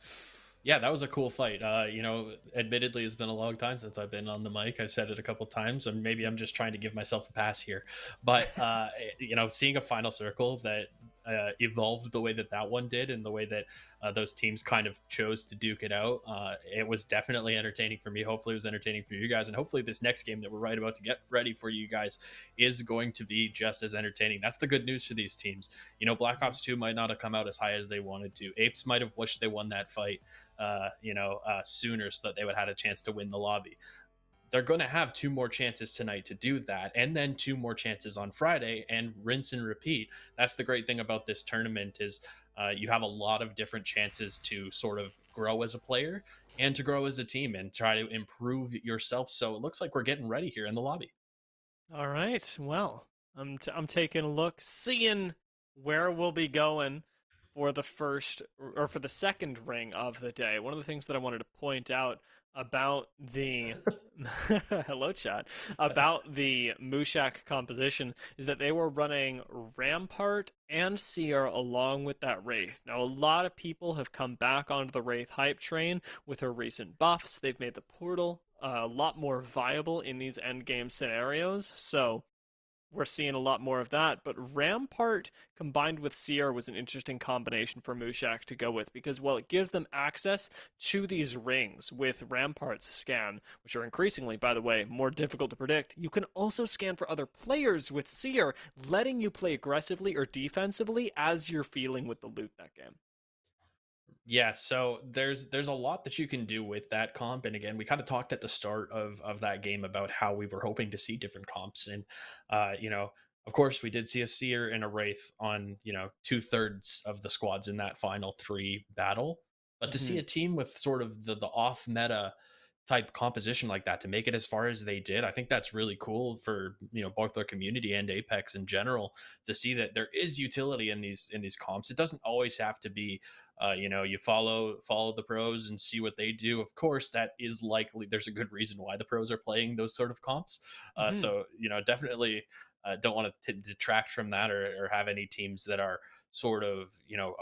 Yeah, that was a cool fight. Admittedly, it's been a long time since I've been on the mic. I've said it a couple times, and maybe I'm just trying to give myself a pass here. But seeing a final circle that evolved the way that that one did, and the way that those teams kind of chose to duke it out, it was definitely entertaining for me. Hopefully, it was entertaining for you guys, and hopefully, this next game that we're right about to get ready for you guys is going to be just as entertaining. That's the good news for these teams. Black Ops 2 might not have come out as high as they wanted to. Apes might have wished they won that fight sooner, so that they would have had a chance to win the lobby. They're going to have two more chances tonight to do that, and then two more chances on Friday, and rinse and repeat. That's the great thing about this tournament is you have a lot of different chances to sort of grow as a player and to grow as a team and try to improve yourself. So it looks like we're getting ready here in the lobby. All right. Well, I'm taking a look, seeing where we'll be going for the first or for the second ring of the day. One of the things that I wanted to point out about the hello chat about the Mushak composition is that they were running Rampart and Seer along with that Wraith. Now, a lot of people have come back onto the Wraith hype train with her recent buffs. They've made the portal a lot more viable in these endgame scenarios, so we're seeing a lot more of that. But Rampart combined with Seer was an interesting combination for Mushak to go with because, well, it gives them access to these rings with Rampart's scan, which are increasingly, by the way, more difficult to predict. You can also scan for other players with Seer, letting you play aggressively or defensively as you're feeling with the loot that game. Yeah, so there's a lot that you can do with that comp, and again, we kind of talked at the start of that game about how we were hoping to see different comps, and of course, we did see a Seer and a Wraith on 2/3 of the squads in that final three battle, but to see Mm-hmm. a team with sort of the off meta type composition like that to make it as far as they did, I think that's really cool for both their community and Apex in general to see that there is utility in these comps. It doesn't always have to be you follow the pros and see what they do. Of course, that is likely there's a good reason why the pros are playing those sort of comps. Mm-hmm. So definitely don't want to detract from that, or have any teams that are sort of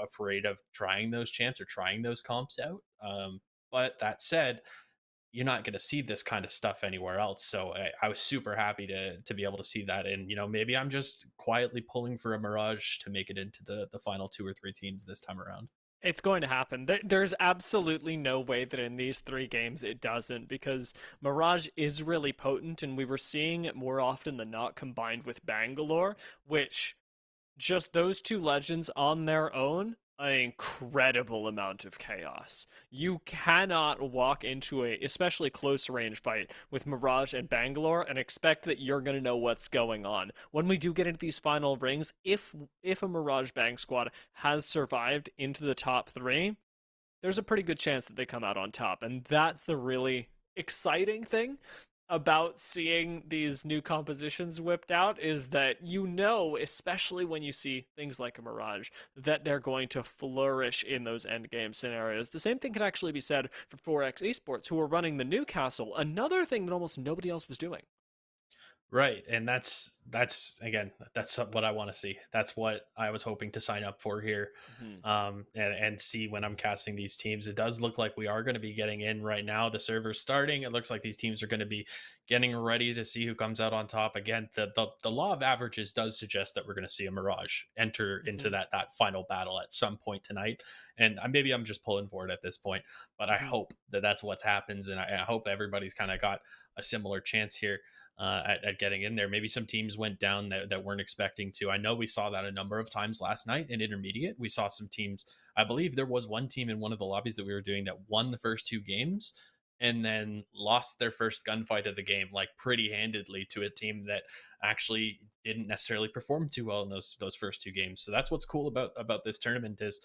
afraid of trying those champs or trying those comps out. But that said, you're not going to see this kind of stuff anywhere else. So I was super happy to be able to see that. And maybe I'm just quietly pulling for a Mirage to make it into the final two or three teams this time around. It's going to happen. There's absolutely no way that in these three games it doesn't, because Mirage is really potent, and we were seeing it more often than not combined with Bangalore, which just those two legends on their own, an incredible amount of chaos. You cannot walk into a especially close range fight with Mirage and Bangalore and expect that you're going to know what's going on. When we do get into these final rings, if a Mirage Bang squad has survived into the top 3, there's a pretty good chance that they come out on top. And that's the really exciting thing about seeing these new compositions whipped out, is that especially when you see things like a Mirage, that they're going to flourish in those endgame scenarios. The same thing can actually be said for 4X Esports, who are running the Newcastle, another thing that almost nobody else was doing. Right, and that's again, that's what I want to see. That's what I was hoping to sign up for here, Mm-hmm. and see when I'm casting these teams. It does look like we are going to be getting in right now. The server's starting. It looks like these teams are going to be getting ready to see who comes out on top. Again, the law of averages does suggest that we're going to see a Mirage enter into Mm-hmm. that final battle at some point tonight. And maybe I'm just pulling for it at this point, but I Mm-hmm. hope that that's what happens, and I hope everybody's kind of got a similar chance here at getting in there. Maybe some teams went down that weren't expecting to. I know we saw that a number of times last night in intermediate. We saw some teams. I believe there was one team in one of the lobbies that we were doing that won the first two games and then lost their first gunfight of the game, like pretty handedly, to a team that actually didn't necessarily perform too well in those first two games. So that's what's cool about this tournament is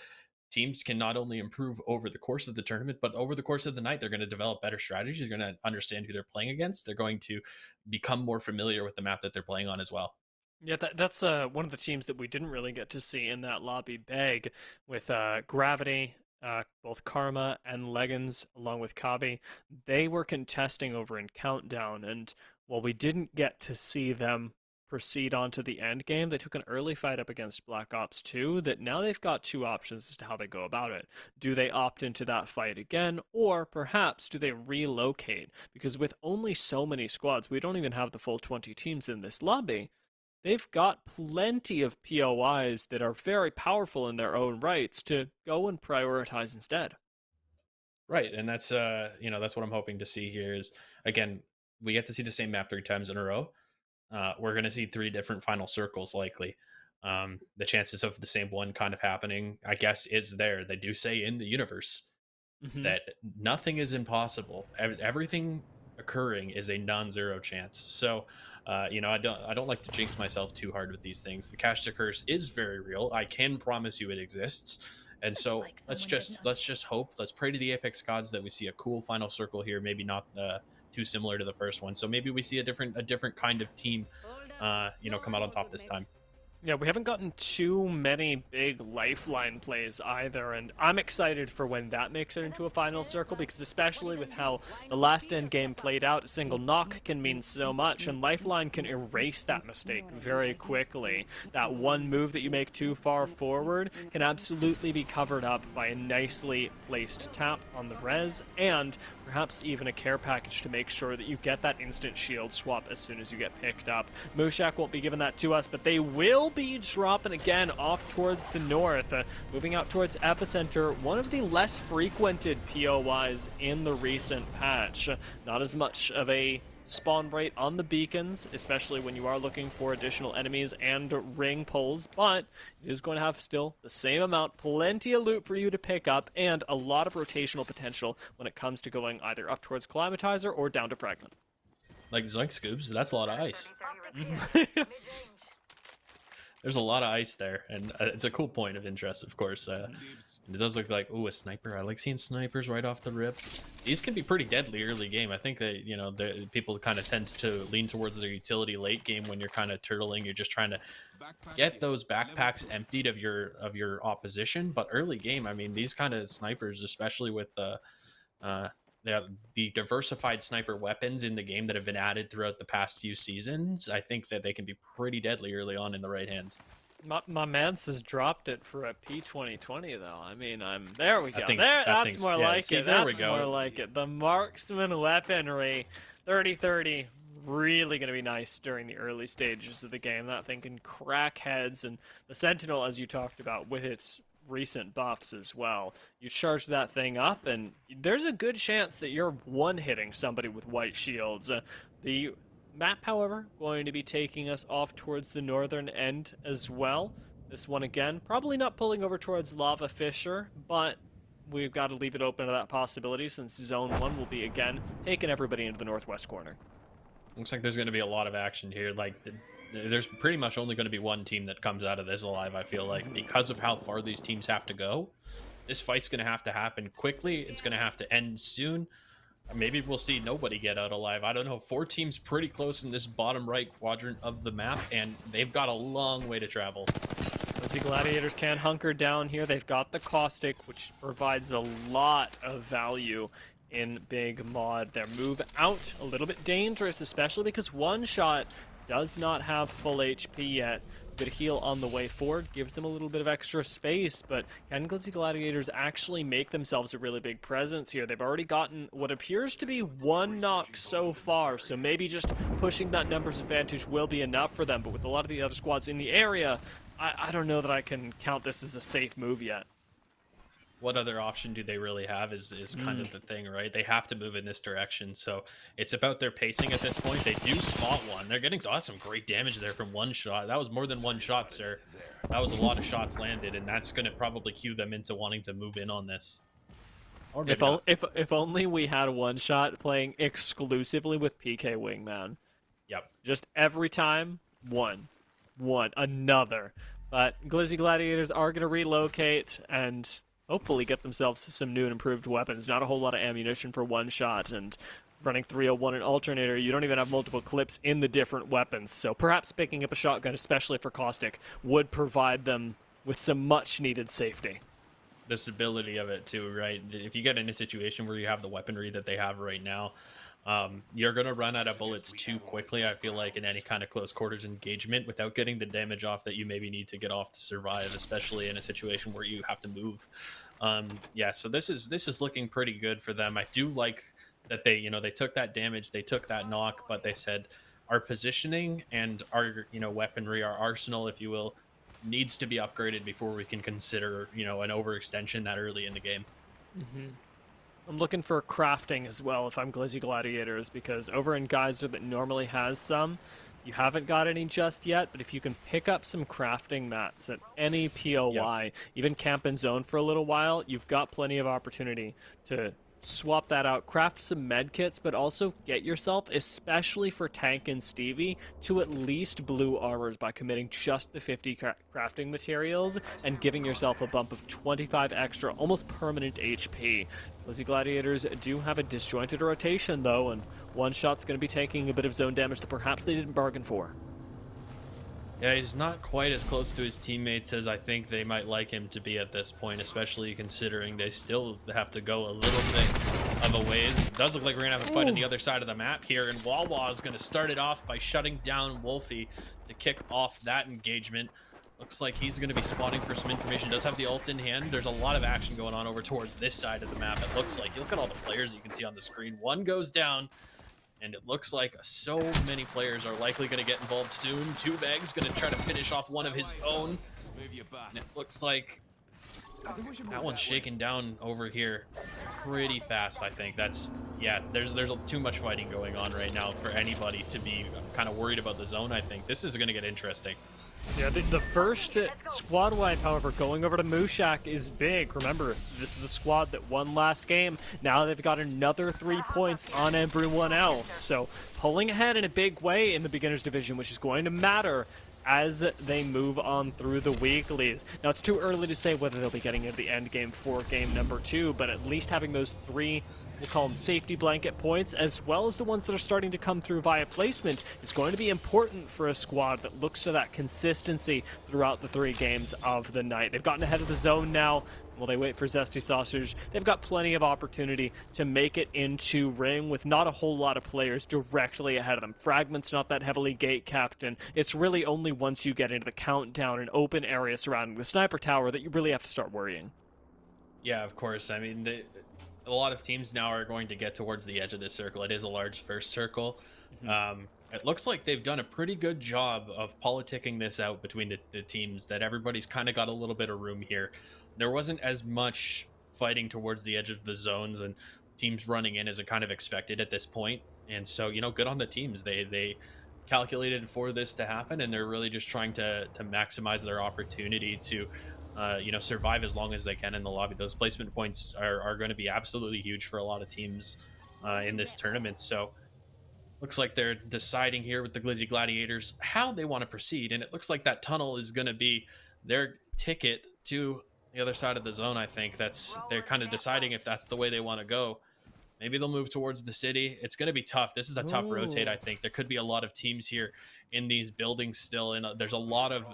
teams can not only improve over the course of the tournament, but over the course of the night, they're going to develop better strategies. They're going to understand who they're playing against. They're going to become more familiar with the map that they're playing on as well. Yeah, that's one of the teams that we didn't really get to see in that lobby bag with Gravity, both Karma and Leggins, along with Kabi. They were contesting over in Countdown, and while we didn't get to see them proceed on to the end game, they took an early fight up against Black Ops 2 that now they've got two options as to how they go about it. Do they opt into that fight again, or perhaps do they relocate? Because with only so many squads, we don't even have the full 20 teams in this lobby. They've got plenty of POIs that are very powerful in their own rights to go and prioritize instead. Right, and that's that's what I'm hoping to see here is, again, we get to see the same map 3 times in a row. We're going to see 3 different final circles likely. The chances of the same one kind of happening, I guess, is there. They do say in the universe Hmm. that nothing is impossible. Everything occurring is a non-zero chance. So, I don't like to jinx myself too hard with these things. The cash to curse is very real. I can promise you it exists. And Looks so like let's someone did just not. let's just hope. Let's pray to the apex gods that we see a cool final circle here. Maybe not too similar to the first one. So maybe we see a different kind of team, come out on top this time. Yeah, we haven't gotten too many big lifeline plays either, and I'm excited for when that makes it into a final circle, because especially with how the last end game played out, a single knock can mean so much, and lifeline can erase that mistake very quickly. That one move that you make too far forward can absolutely be covered up by a nicely placed tap on the res, and perhaps even a care package to make sure that you get that instant shield swap as soon as you get picked up. Mushak won't be giving that to us, but they will be dropping again off towards the north, moving out towards Epicenter, one of the less frequented POIs in the recent patch. Not as much of a spawn rate on the beacons, especially when you are looking for additional enemies and ring pulls, but it is going to have still the same amount, plenty of loot for you to pick up, and a lot of rotational potential when it comes to going either up towards Climatizer or down to Fragment. Like Zoink Scoops, that's a lot of ice. There's a lot of ice there, and it's a cool point of interest, of course. It does look like, ooh, a sniper. I like seeing snipers right off the rip. These can be pretty deadly early game. I think that, people kind of tend to lean towards their utility late game when you're kind of turtling. You're just trying to get those backpacks emptied of your opposition. But early game, I mean, these kind of snipers, especially with the diversified sniper weapons in the game that have been added throughout the past few seasons, I think that they can be pretty deadly early on in the right hands. My Mance has dropped it for a P2020 though. I mean, there we go. think There, that that's thing's- more yeah, like see, it. there we That's go. more like it. The marksman weaponry, 30-30, really going to be nice during the early stages of the game. That thing can crack heads, and the Sentinel, as you talked about, with its recent buffs as well. You charge that thing up, and there's a good chance that you're one-hitting somebody with white shields. The map, however, going to be taking us off towards the northern end as well. This one again, probably not pulling over towards Lava Fissure, but we've got to leave it open to that possibility since Zone 1 will be again taking everybody into the northwest corner. Looks like there's going to be a lot of action here. There's pretty much only going to be one team that comes out of this alive, I feel like, because of how far these teams have to go. This fight's going to have to happen quickly. It's going to have to end soon. Maybe we'll see nobody get out alive. I don't know. 4 teams pretty close in this bottom right quadrant of the map, and they've got a long way to travel. The Gladiators can hunker down here. They've got the Caustic, which provides a lot of value in Big Mod. Their move out, a little bit dangerous, especially because One Shot does not have full HP yet. Good heal on the way forward, gives them a little bit of extra space, but can Glizzy Gladiators actually make themselves a really big presence here? They've already gotten what appears to be 1 knock so far, so maybe just pushing that numbers advantage will be enough for them, but with a lot of the other squads in the area, I don't know that I can count this as a safe move yet. What other option do they really have is kind of the thing, right? They have to move in this direction, so it's about their pacing at this point. They do spot one. They're getting some great damage there from 1 shot. That was more than 1 shot, sir. That was a lot of shots landed, and that's going to probably cue them into wanting to move in on this. Or maybe not. If only we had 1 shot playing exclusively with PK Wingman. Yep. Just every time, one, another. But Glizzy Gladiators are going to relocate and hopefully get themselves some new and improved weapons. Not a whole lot of ammunition for 1 shot, and running 301 and alternator, you don't even have multiple clips in the different weapons. So perhaps picking up a shotgun, especially for Caustic, would provide them with some much needed safety. The stability of it too, right? If you get in a situation where you have the weaponry that they have right now, you're going to run out of bullets too quickly, I feel like, in any kind of close quarters engagement without getting the damage off that you maybe need to get off to survive, especially in a situation where you have to move. Yeah, so this is looking pretty good for them. I do like that they took that damage, they took that knock, but they said our positioning and our weaponry, our arsenal, if you will, needs to be upgraded before we can consider an overextension that early in the game. I'm looking for crafting as well if I'm Glizzy Gladiators, because over in Geyser that normally has some, you haven't got any just yet, but if you can pick up some crafting mats at any POI, even camp and zone for a little while, you've got plenty of opportunity to swap that out, craft some med kits, but also get yourself, especially for Tank and Stevie, to at least blue armors by committing just the 50 crafting materials and giving yourself a bump of 25 extra, almost permanent HP. Glizzy Gladiators do have a disjointed rotation though, and one shot's going to be taking a bit of zone damage that perhaps they didn't bargain for. Yeah, he's not quite as close to his teammates as I think they might like him to be at this point, especially considering they still have to go a little bit of a ways. It does look like we're going to have a fight on the other side of the map here, and Wawa is going to start it off by shutting down Wolfie to kick off that engagement. Looks like he's going to be spotting for some information. Does have the ult in hand. There's a lot of action going on over towards this side of the map, it looks like. You look at all the players you can see on the screen. One goes down, and it looks like so many players are likely going to get involved soon. Tubeg's going to try to finish off one of his own. And it looks like that one's shaken down over here pretty fast, I think. Yeah, there's too much fighting going on right now for anybody to be kind of worried about the zone, I think. This is going to get interesting. Yeah, the first squad wipe, however, going over to Mushak is big. Remember, this is the squad that won last game. Now they've got another 3 points on everyone else. So pulling ahead in a big way in the beginners division, which is going to matter as they move on through the weeklies. Now, it's too early to say whether they'll be getting into the end game for game number 2, but at least having those 3, we'll call them safety blanket points, as well as the ones that are starting to come through via placement, is going to be important for a squad that looks to that consistency throughout the 3 games of the night. They've gotten ahead of the zone now. While they wait for Zesty Sausage, they've got plenty of opportunity to make it into ring with not a whole lot of players directly ahead of them. Fragment's not that heavily gate capped, and it's really only once you get into the countdown and open area surrounding the sniper tower that you really have to start worrying. Yeah, of course. I mean, a lot of teams now are going to get towards the edge of this circle. It is a large first circle. It looks like they've done a pretty good job of politicking this out between the teams, that everybody's kind of got a little bit of room here. There wasn't as much fighting towards the edge of the zones and teams running in as it kind of expected at this point. And so, good on the teams. They calculated for this to happen, and they're really just trying to maximize their opportunity to survive as long as they can in the lobby. Those placement points are going to be absolutely huge for a lot of teams in this tournament. So looks like they're deciding here with the Glizzy Gladiators how they want to proceed, and it looks like that tunnel is going to be their ticket to the other side of the zone. I think they're kind of deciding if that's the way they want to go. Maybe they'll move towards the city. It's going to be tough. This is a tough rotate, I think. There could be a lot of teams here in these buildings still, and there's a lot of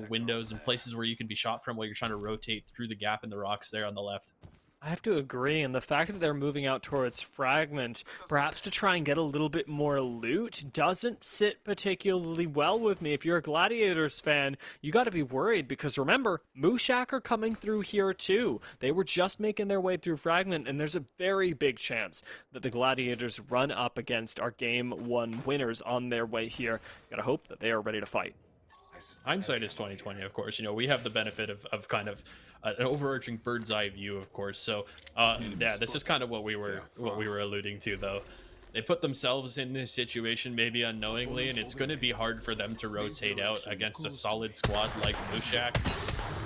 windows and places where you can be shot from while you're trying to rotate through the gap in the rocks there on the left. I have to agree, and the fact that they're moving out towards Fragment, perhaps to try and get a little bit more loot, doesn't sit particularly well with me. If you're a Gladiators fan, you got to be worried, because remember, Mushak are coming through here too. They were just making their way through Fragment, and there's a very big chance that the Gladiators run up against our Game 1 winners on their way here. Gotta hope that they are ready to fight. Hindsight is 2020, of course. We have the benefit of kind of an overarching bird's eye view, of course. So yeah, this is kind of what we were alluding to, though. They put themselves in this situation maybe unknowingly, and it's going to be hard for them to rotate out against a solid squad like Mushak.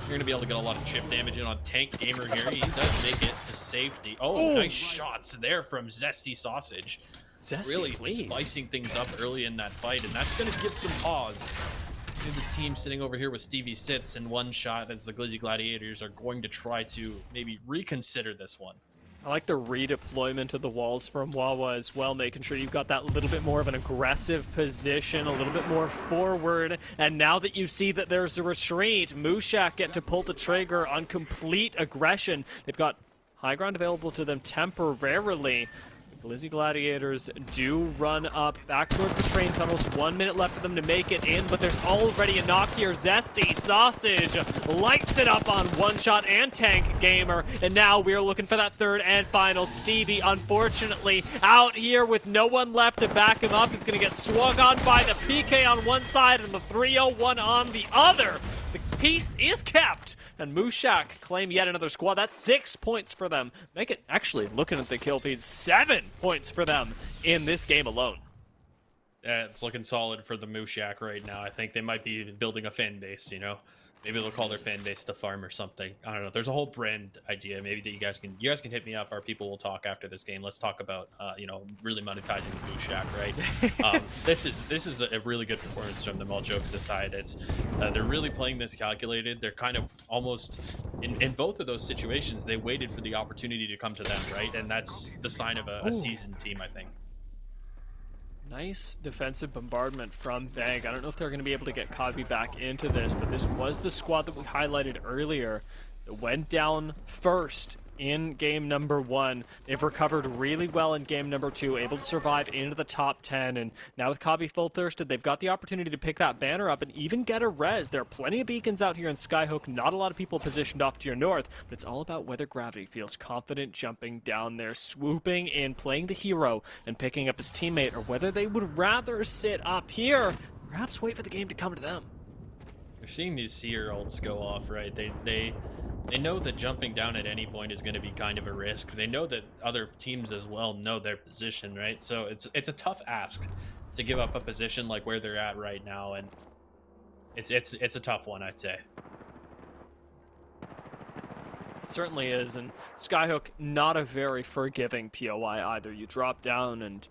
You're going to be able to get a lot of chip damage in on Tank Gamer here. He does make it to safety. Oh, nice shots there from Zesty Sausage. Really spicing things up early in that fight, and that's going to give some pause to the team sitting over here with Stevie Sits in one shot, as the Glizzy Gladiators are going to try to maybe reconsider this one. I like the redeployment of the walls from Wawa as well, making sure you've got that little bit more of an aggressive position, a little bit more forward. And now that you see that there's a retreat, Mushak get to pull the trigger on complete aggression. They've got high ground available to them temporarily. Blizzy Gladiators do run up back towards the train tunnels. 1 minute left for them to make it in, but there's already a knock here. Zesty Sausage lights it up on One Shot and Tank Gamer, and now we're looking for that third and final. Stevie, unfortunately, out here with no one left to back him up. He's going to get swung on by the PK on one side and the 301 on the other. The peace is kept, and Mushak claim yet another squad. That's 6 points for them. Make it, actually, looking at the kill feed, 7 points for them in this game alone. Yeah, it's looking solid for the Mushak right now. I think they might be building a fan base, you know? Maybe they'll call their fan base the Farm or something. I don't know. There's a whole brand idea. Maybe that you guys can hit me up. Our people will talk after this game. Let's talk about you know, really monetizing the Mushak, right? This is a really good performance from them. All jokes aside, it's they're really playing this calculated. They're kind of almost in both of those situations. They waited for the opportunity to come to them, right? And that's the sign of a seasoned team, I think. Nice defensive bombardment from Bang. I don't know if they're going to be able to get Cosby back into this, but this was the squad that we highlighted earlier that went down first in game number 1. They've recovered really well in game number 2, able to survive into the top 10, and now with Cobby full thirsted, they've got the opportunity to pick that banner up and even get a res. There are plenty of beacons out here in Skyhook, not a lot of people positioned off to your north, but it's all about whether Gravity feels confident jumping down there, swooping in, playing the hero, and picking up his teammate, or whether they would rather sit up here, perhaps wait for the game to come to them. We're seeing these seer ults go off, right? They know that jumping down at any point is going to be kind of a risk. They know that other teams as well know their position, right? So it's a tough ask to give up a position like where they're at right now, and it's a tough one, I'd say. It certainly is, and Skyhook, not a very forgiving POI either. You drop down and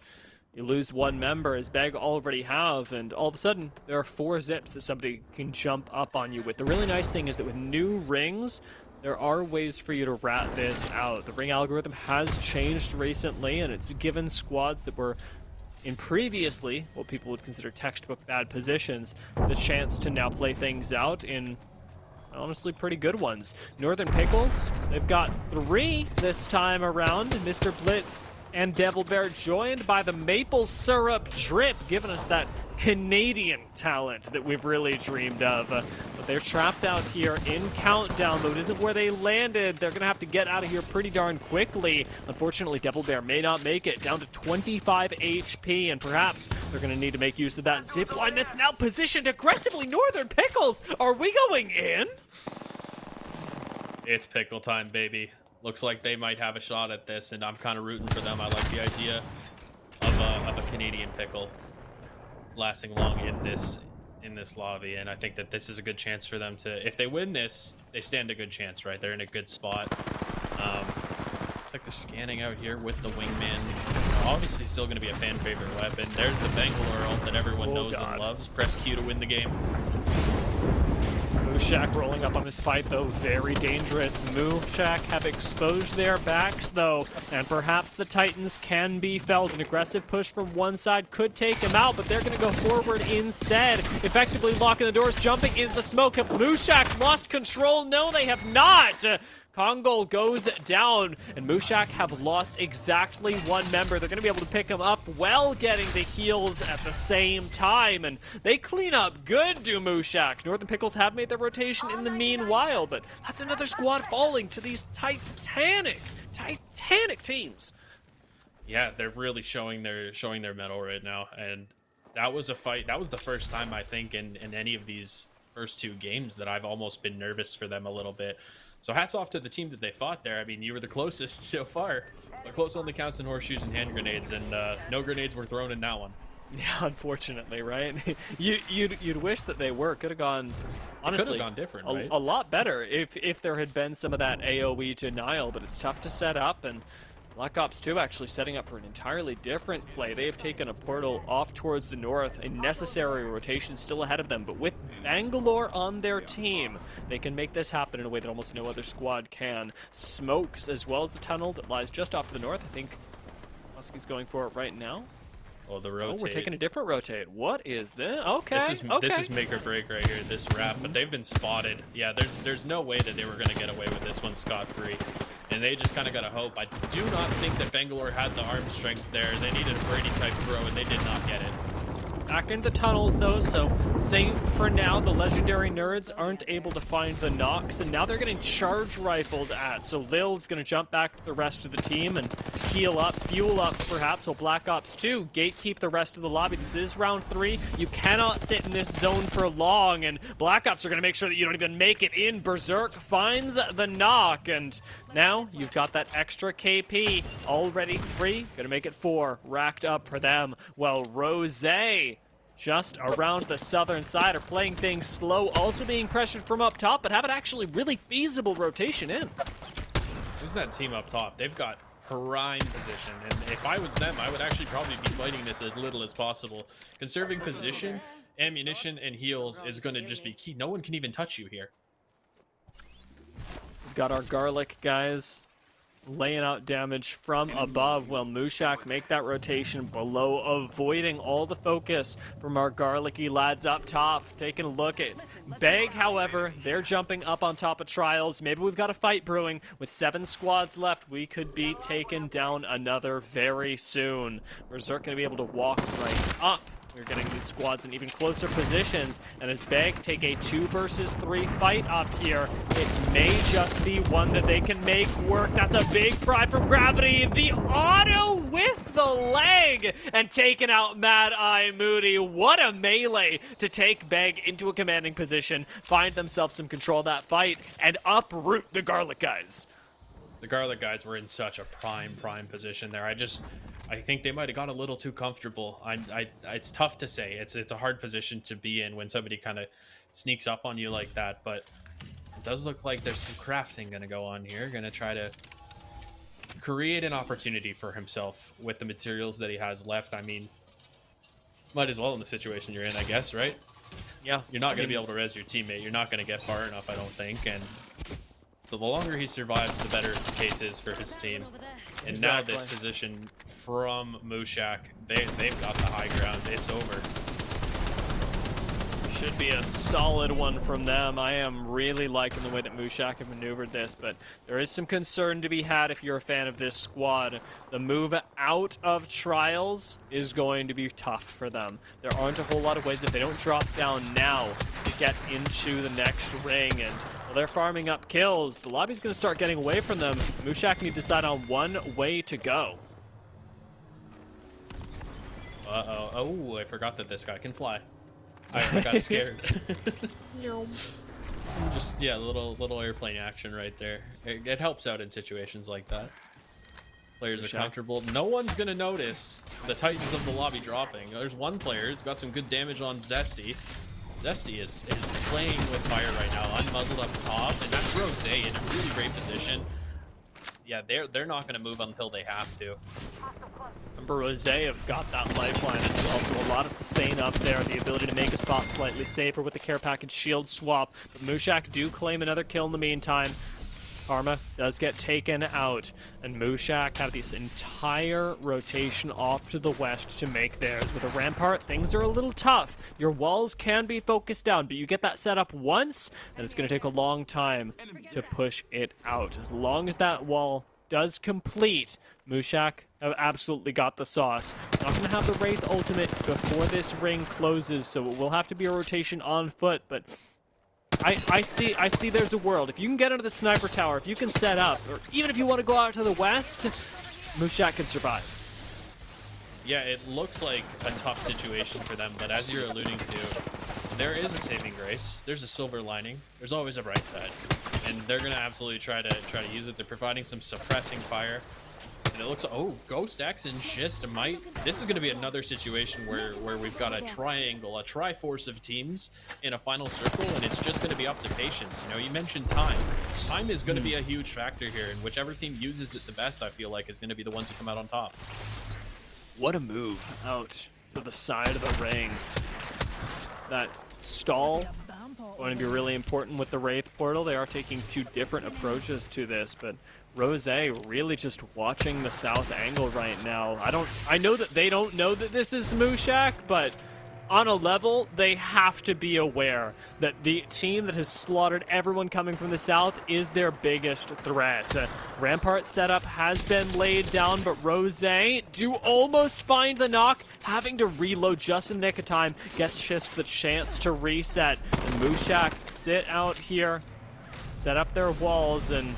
you lose one member, as Beg already have, and all of a sudden, there are 4 zips that somebody can jump up on you with. The really nice thing is that with new rings, there are ways for you to rat this out. The ring algorithm has changed recently, and it's given squads that were in previously what people would consider textbook bad positions the chance to now play things out in honestly pretty good ones. Northern Pickles, they've got 3 this time around. Mr. Blitz and Devil Bear joined by the maple syrup drip, giving us that Canadian talent that we've really dreamed of. But they're trapped out here in Countdown, though it isn't where they landed. They're going to have to get out of here pretty darn quickly. Unfortunately, Devil Bear may not make it, down to 25 HP, and perhaps they're going to need to make use of that zip line that's now positioned aggressively. Northern Pickles, are we going in? It's pickle time, baby. Looks like they might have a shot at this, and I'm kind of rooting for them. I like the idea of a Canadian pickle lasting long in this lobby, and I think that this is a good chance for them to, if they win this, they stand a good chance, right? They're in a good spot. Looks like they're scanning out here with the wingman. Obviously still going to be a fan favorite weapon. There's the Bangalore ult that everyone knows and loves. Press Q to win the game. Mushak rolling up on this fight, though, very dangerous. Mushak have exposed their backs, though, and perhaps the Titans can be felt. An aggressive push from one side could take him out, but they're going to go forward instead, effectively locking the doors, jumping into the smoke. Have Mushak lost control? No, they have not! Kongol goes down, and Mushak have lost exactly 1 member. They're going to be able to pick him up while getting the heals at the same time, and they clean up good, do Mushak. Northern Pickles have made their rotation in the meanwhile, but that's another squad falling to these titanic teams. Yeah, they're really showing their mettle right now, and that was a fight. That was the first time, I think, in any of these first 2 games that I've almost been nervous for them a little bit. So hats off to the team that they fought there. I mean, you were the closest so far. But close only counts in horseshoes and hand grenades, and no grenades were thrown in that one. Yeah, unfortunately, right? You'd wish that they were. Could have gone, honestly, could have gone different, right? A lot better if there had been some of that AoE denial, but it's tough to set up, and Black Ops 2 actually setting up for an entirely different play. They have taken a portal off towards the north, a necessary rotation still ahead of them, but with Bangalore on their team, they can make this happen in a way that almost no other squad can. Smokes, as well as the tunnel that lies just off to the north. I think Husky's going for it right now. Oh, the rotate. Oh, we're taking a different rotate. What is this? Okay, This is make or break right here, this wrap, but they've been spotted. Yeah, there's no way that they were going to get away with this one scot-free. And they just kind of got to hope. I do not think that Bangalore had the arm strength there. They needed a Brady-type throw, and they did not get it. Back into the tunnels, though, so safe for now. The legendary nerds aren't able to find the knocks, and now they're getting charge rifled at. So Lil's going to jump back to the rest of the team and heal up, fuel up, perhaps. So Black Ops 2 gatekeep the rest of the lobby. This is round 3. You cannot sit in this zone for long, and Black Ops are going to make sure that you don't even make it in. Berserk finds the knock, and now you've got that extra KP. Already 3, going to make it 4. Racked up for them. Well, Rose just around the southern side are playing things slow, also being pressured from up top, but have an actually really feasible rotation in. Who's that team up top? They've got prime position, and if I was them, I would actually probably be fighting this as little as possible. Conserving position, ammunition, and heals is going to just be key. No one can even touch you here. We've got our garlic guys laying out damage from above while Mushak make that rotation below, avoiding all the focus from our garlicky lads up top. Taking a look at Beg, however, they're jumping up on top of Trials. Maybe we've got a fight brewing. With 7 squads left, we could be taking down another very soon. Berserk going to be able to walk right up. We're getting these squads in even closer positions, and as Beg take a 2 versus 3 fight up here, it may just be one that they can make work. That's a big try from Gravity. The auto with the leg, and taking out Mad Eye Moody. What a melee to take Beg into a commanding position, find themselves some control of that fight, and uproot the Garlic guys. The Garlic guys were in such a prime position there. I think they might have got a little too comfortable. It's tough to say. It's a hard position to be in when somebody kind of sneaks up on you like that, but it does look like there's some crafting going to go on here. Going to try to create an opportunity for himself with the materials that he has left. I mean, might as well in the situation you're in, I guess, right? Yeah. You're not going to be able to res your teammate. You're not going to get far enough, I don't think, and so the longer he survives, the better the case is for his team. And now this position from Mushak, they've got the high ground. It's over. Should be a solid one from them. I am really liking the way that Mushak have maneuvered this, but there is some concern to be had if you're a fan of this squad. The move out of Trials is going to be tough for them. There aren't a whole lot of ways if they don't drop down now to get into the next ring, and while they're farming up kills, the lobby's going to start getting away from them. Mushak need to decide on one way to go. Uh-oh. Oh, I forgot that this guy can fly. I got scared. Just, yeah, little airplane action right there. It helps out in situations like that. Players are comfortable. No one's going to notice the Titans of the lobby dropping. There's one player who's got some good damage on Zesty. Zesty is playing with fire right now, unmuzzled up top, and that's Rose in a really great position. Yeah, they're not going to move until they have to. Remember, Rose have got that lifeline as well, so a lot of sustain up there, the ability to make a spot slightly safer with the care package shield swap. But Mushak do claim another kill in the meantime. Karma does get taken out, and Mushak have this entire rotation off to the west to make theirs. With a Rampart, things are a little tough. Your walls can be focused down, but you get that set up once, and it's going to take a long time to push it out. As long as that wall does complete, Mushak have absolutely got the sauce. Not going to have the Wraith ultimate before this ring closes, so it will have to be a rotation on foot, but I see there's a world. If you can get into the sniper tower, if you can set up, or even if you want to go out to the west, Mushak can survive. Yeah, it looks like a tough situation for them, but as you're alluding to, there is a saving grace. There's a silver lining. There's always a bright side, and they're gonna absolutely try to use it. They're providing some suppressing fire. And it looks, oh, Ghost X and Schist might. This is going to be another situation where we've got a triangle, a triforce of teams in a final circle, and it's just going to be up to patience. You know, you mentioned time. Time is going to be a huge factor here, and whichever team uses it the best, I feel like, is going to be the ones who come out on top. What a move out to the side of the ring. That stall going to be really important with the Wraith portal. They are taking two different approaches to this, but Rose really just watching the south angle right now. I know that they don't know that this is Mushak, but on a level, they have to be aware that the team that has slaughtered everyone coming from the south is their biggest threat. Rampart setup has been laid down, but Rose do almost find the knock, having to reload just in the nick of time, gets Schist the chance to reset. And Mushak sit out here, set up their walls, and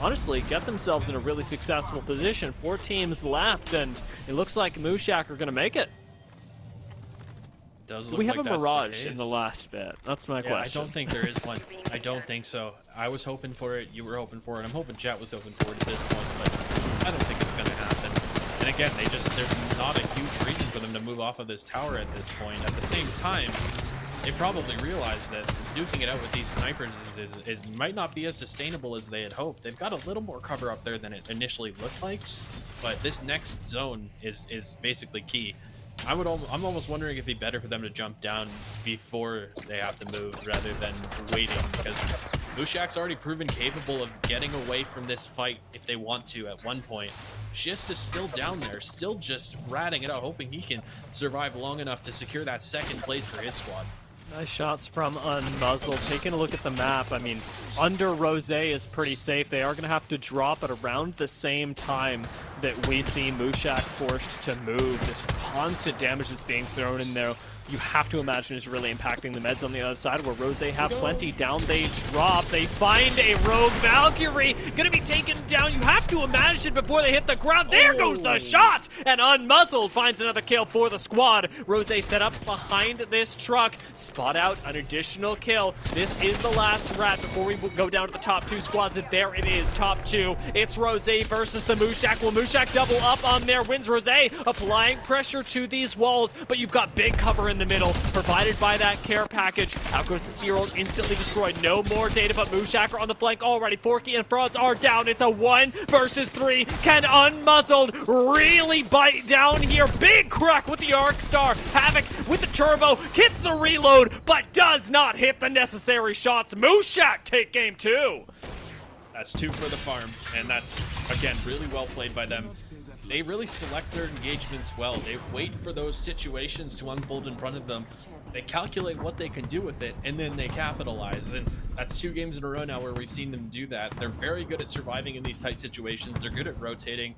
honestly get themselves in a really successful position. 4 teams left, and it looks like Mushak are going to make it. Does look We have like a that's Mirage the in the last bit. That's my question. I don't think there is one. I don't think so. I was hoping for it. You were hoping for it. I'm hoping chat was hoping for it at this point, but I don't think it's going to happen. And again, there's not a huge reason for them to move off of this tower at this point. At the same time, they probably realize that duking it out with these snipers is might not be as sustainable as they had hoped. They've got a little more cover up there than it initially looked like, but this next zone is basically key. I'm almost wondering if it'd be better for them to jump down before they have to move rather than waiting, because Mushak's already proven capable of getting away from this fight if they want to at one point. Schist is still down there, still just ratting it out, hoping he can survive long enough to secure that second place for his squad. Nice shots from Unmuzzled. Taking a look at the map, I mean, under Rose is pretty safe. They are going to have to drop at around the same time that we see Mushak forced to move. This constant damage that's being thrown in there, you have to imagine is really impacting the meds on the other side, where Rose have plenty. Down they drop. They find a rogue Valkyrie. Gonna be taken down. You have to imagine before they hit the ground. There goes the shot! And Unmuzzled finds another kill for the squad. Rose set up behind this truck. Spot out an additional kill. This is the last rat before we go down to the top 2 squads. And there it is, top 2. It's Rose versus the Mushak. Will Mushak double up on there? Wins Rose, applying pressure to these walls, but you've got big cover in the middle, provided by that care package. Out goes the Zero, instantly destroyed. No more data, but Mushak are on the flank already. Forky and Frauds are down. It's a 1 versus 3. Can Unmuzzled really bite down here? Big crack with the Arc Star. Havoc with the turbo, hits the reload, but does not hit the necessary shots. Mushak take game 2. That's 2 for the farm, and that's, again, really well played by them. They really select their engagements well. They wait for those situations to unfold in front of them. They calculate what they can do with it, and then they capitalize. And that's 2 games in a row now where we've seen them do that. They're very good at surviving in these tight situations. They're good at rotating.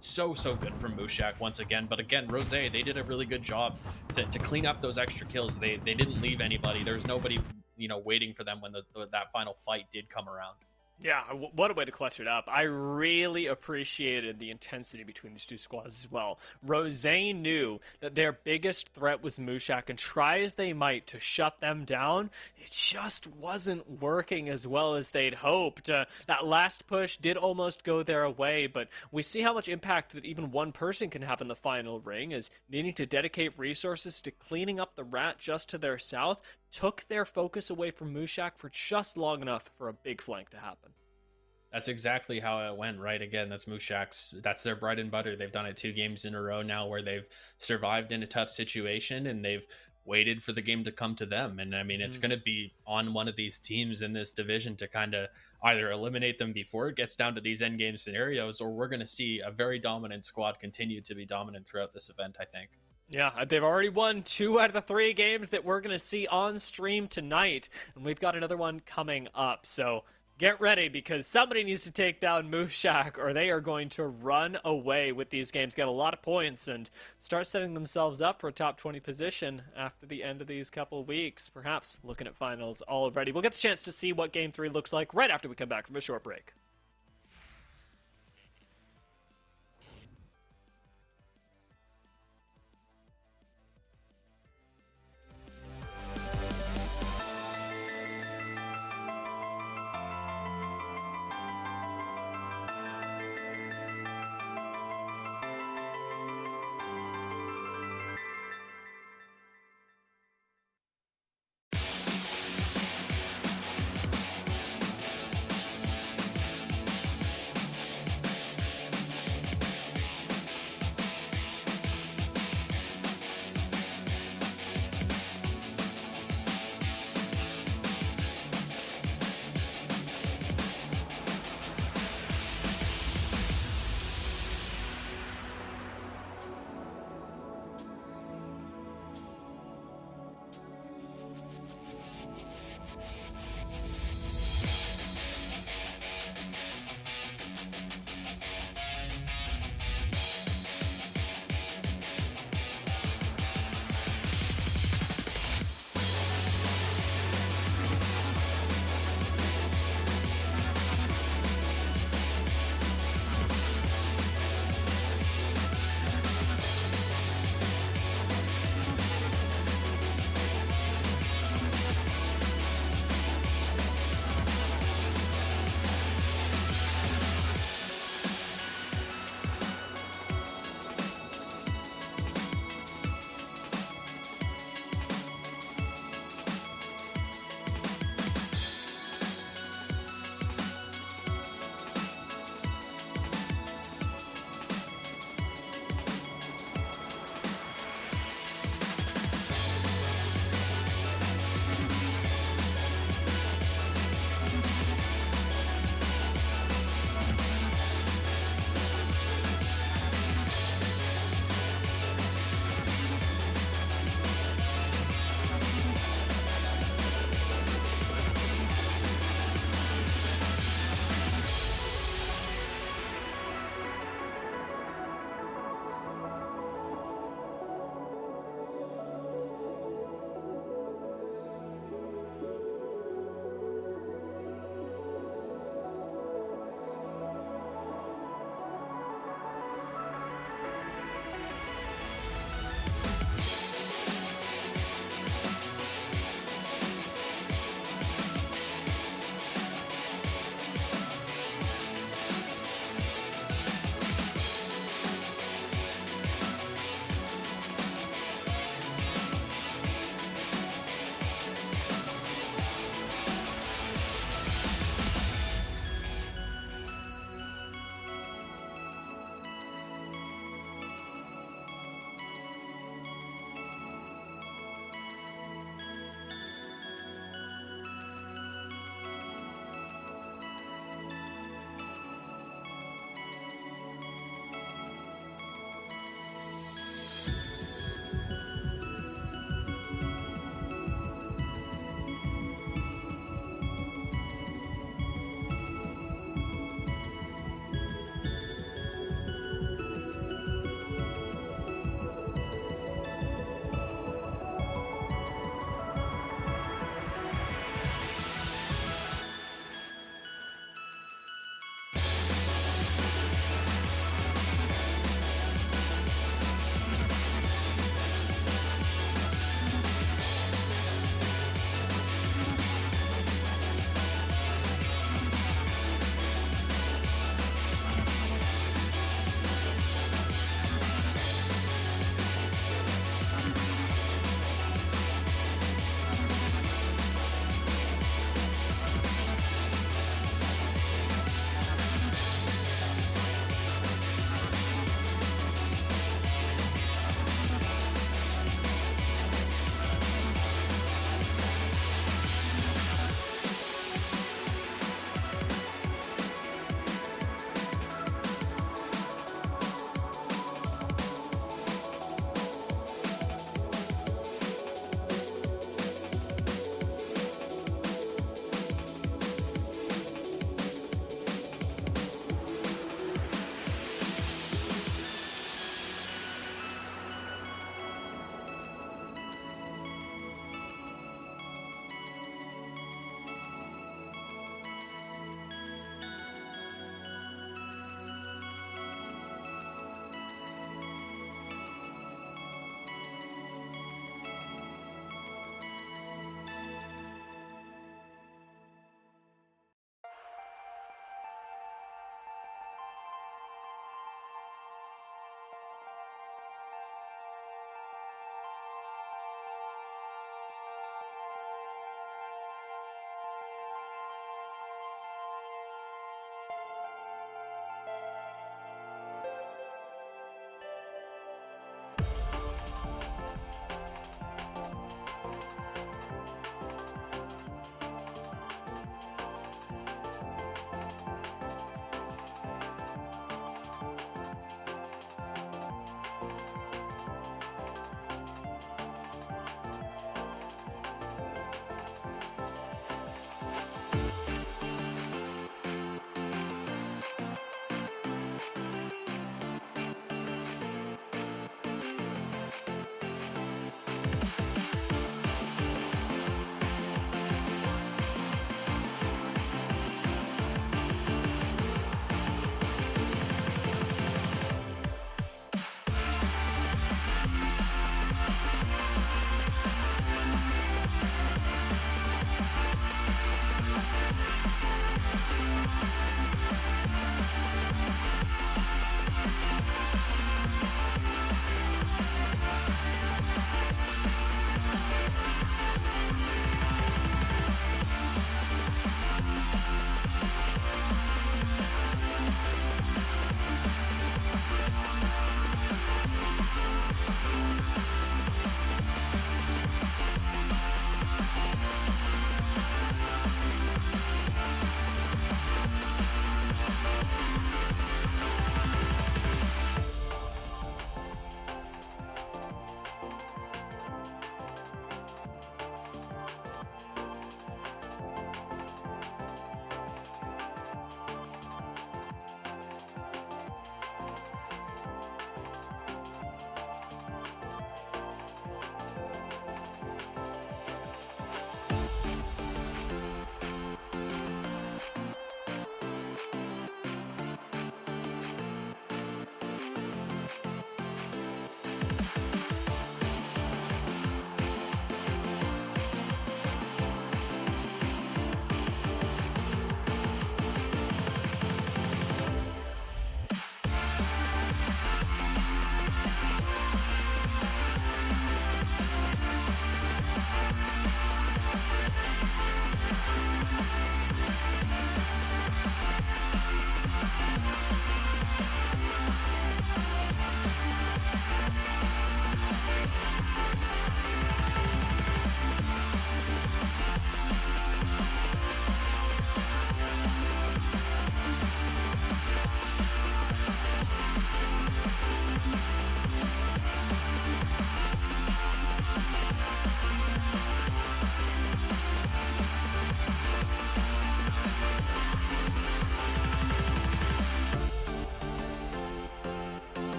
So good from Mushak once again. But again, Rose, they did a really good job to clean up those extra kills. They didn't leave anybody. There's nobody, you know, waiting for them when that final fight did come around. Yeah, what a way to clutch it up. I really appreciated the intensity between these 2 squads as well. Rose knew that their biggest threat was Mushak, and try as they might to shut them down, it just wasn't working as well as they'd hoped. That last push did almost go their way, but we see how much impact that even one person can have in the final ring, as needing to dedicate resources to cleaning up the rat just to their south took their focus away from Mushak for just long enough for a big flank to happen. That's exactly how it went, right? Again, that's Mushak's, that's their bread and butter. They've done it 2 games in a row now where they've survived in a tough situation and they've waited for the game to come to them. And I mean, it's going to be on one of these teams in this division to kind of either eliminate them before it gets down to these end game scenarios, or we're going to see a very dominant squad continue to be dominant throughout this event, I think. Yeah, they've already won 2 out of the 3 games that we're going to see on stream tonight, and we've got another one coming up, so get ready, because somebody needs to take down Mushak, or they are going to run away with these games, get a lot of points, and start setting themselves up for a top 20 position after the end of these couple weeks, perhaps looking at finals already. We'll get the chance to see what Game 3 looks like right after we come back from a short break.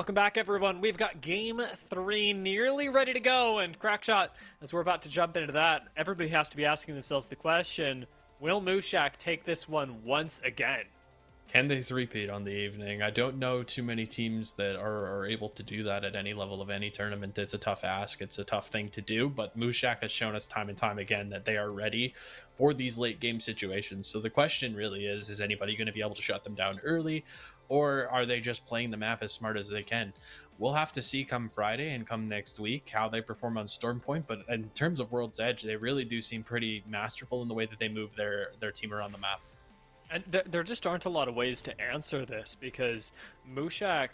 Welcome back, everyone. We've got Game 3 nearly ready to go, and Crackshot, as we're about to jump into that, everybody has to be asking themselves the question, will Mushak take this one once again? Can they three-peat on the evening? I don't know too many teams that are able to do that at any level of any tournament. It's a tough ask. It's a tough thing to do, but Mushak has shown us time and time again that they are ready for these late game situations. So the question really is anybody going to be able to shut them down early, or are they just playing the map as smart as they can? We'll have to see come Friday and come next week how they perform on Stormpoint, but in terms of World's Edge, they really do seem pretty masterful in the way that they move their team around the map. And there just aren't a lot of ways to answer this, because Mushak,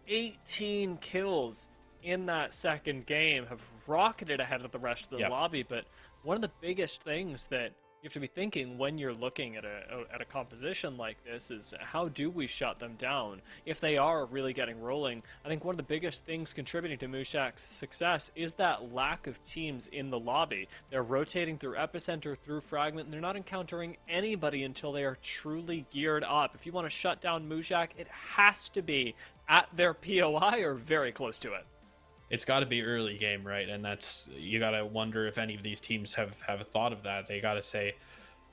18 kills in that second game, have rocketed ahead of the rest of the lobby. But one of the biggest things that you have to be thinking when you're looking at a composition like this is, how do we shut them down if they are really getting rolling? I think one of the biggest things contributing to Mushak's success is that lack of teams in the lobby. They're rotating through Epicenter, through Fragment, and they're not encountering anybody until they are truly geared up. If you want to shut down Mushak, it has to be at their POI or very close to it. It's got to be early game, right? And that's, you got to wonder if any of these teams have thought of that. They got to say,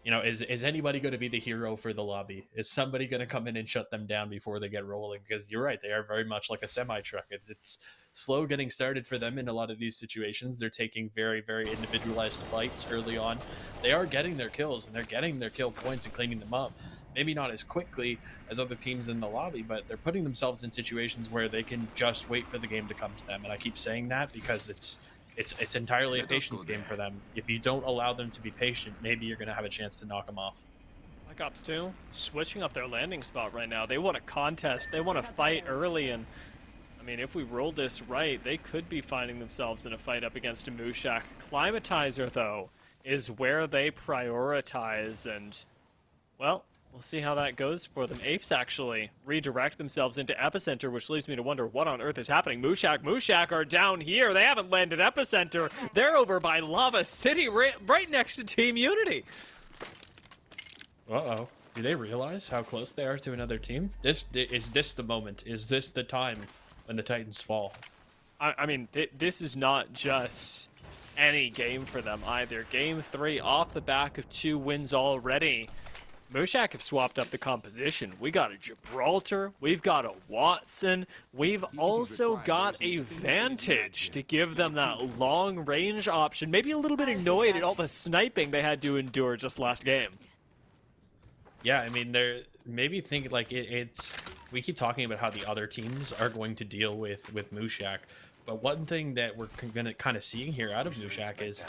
you know, is anybody going to be the hero for the lobby? Is somebody going to come in and shut them down before they get rolling? Because you're right, they are very much like a semi-truck. It's slow getting started for them in a lot of these situations. They're taking very, very individualized fights early on. They are getting their kills, and they're getting their kill points and cleaning them up. Maybe not as quickly as other teams in the lobby, but they're putting themselves in situations where they can just wait for the game to come to them. And I keep saying that because it's entirely a patience game for them. If you don't allow them to be patient, maybe you're going to have a chance to knock them off. Black Ops 2 switching up their landing spot right now. They want a contest. They want to fight early, and I mean, if we roll this right, they could be finding themselves in a fight up against a Mushak. Climatizer, though, is where they prioritize, and, well, we'll see how that goes for them. Apes actually redirect themselves into Epicenter, which leaves me to wonder what on earth is happening. Mushak are down here. They haven't landed Epicenter. They're over by Lava City, right next to Team Unity. Uh-oh. Do they realize how close they are to another team? Is this the moment? Is this the time when the Titans fall? I mean, this is not just any game for them either. Game 3 off the back of 2 wins already. Mushak have swapped up the composition. We got a Gibraltar, we've got a Watson, we've also got a Vantage to give them that long range option. Maybe a little bit annoyed at all the sniping they had to endure just last game. Yeah, I mean, they're maybe think like it's. We keep talking about how the other teams are going to deal with Mushak, but one thing that we're going to kind of seeing here out of Mushak is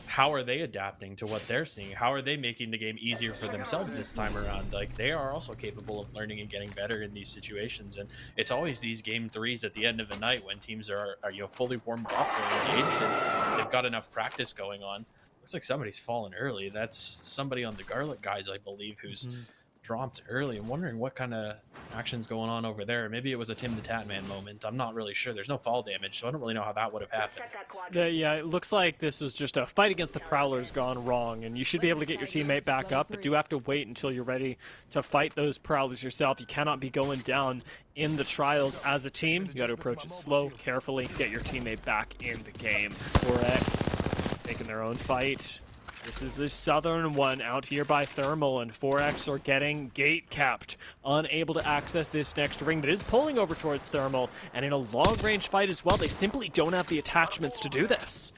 how are they adapting to what they're seeing? How are they making the game easier for themselves this time around? Like, they are also capable of learning and getting better in these situations, and it's always these game 3s at the end of the night when teams are you know, fully warmed up or engaged and they've got enough practice going on. Looks like somebody's fallen early. That's somebody on the Garlic guys, I believe, who's dropped early. I'm wondering what kind of action's going on over there. Maybe it was a Tim the Tatman moment. I'm not really sure. There's no fall damage, so I don't really know how that would have happened. Yeah, it looks like this was just a fight against the Prowlers gone wrong, and you should be able to get your teammate back up, but do have to wait until you're ready to fight those Prowlers yourself. You cannot be going down in the trials as a team. You got to approach it slow, carefully, get your teammate back in the game. 4X taking their own fight. This is a southern one out here by Thermal, and 4X are getting gate capped, unable to access this next ring that is pulling over towards Thermal, and in a long-range fight as well, they simply don't have the attachments to do this.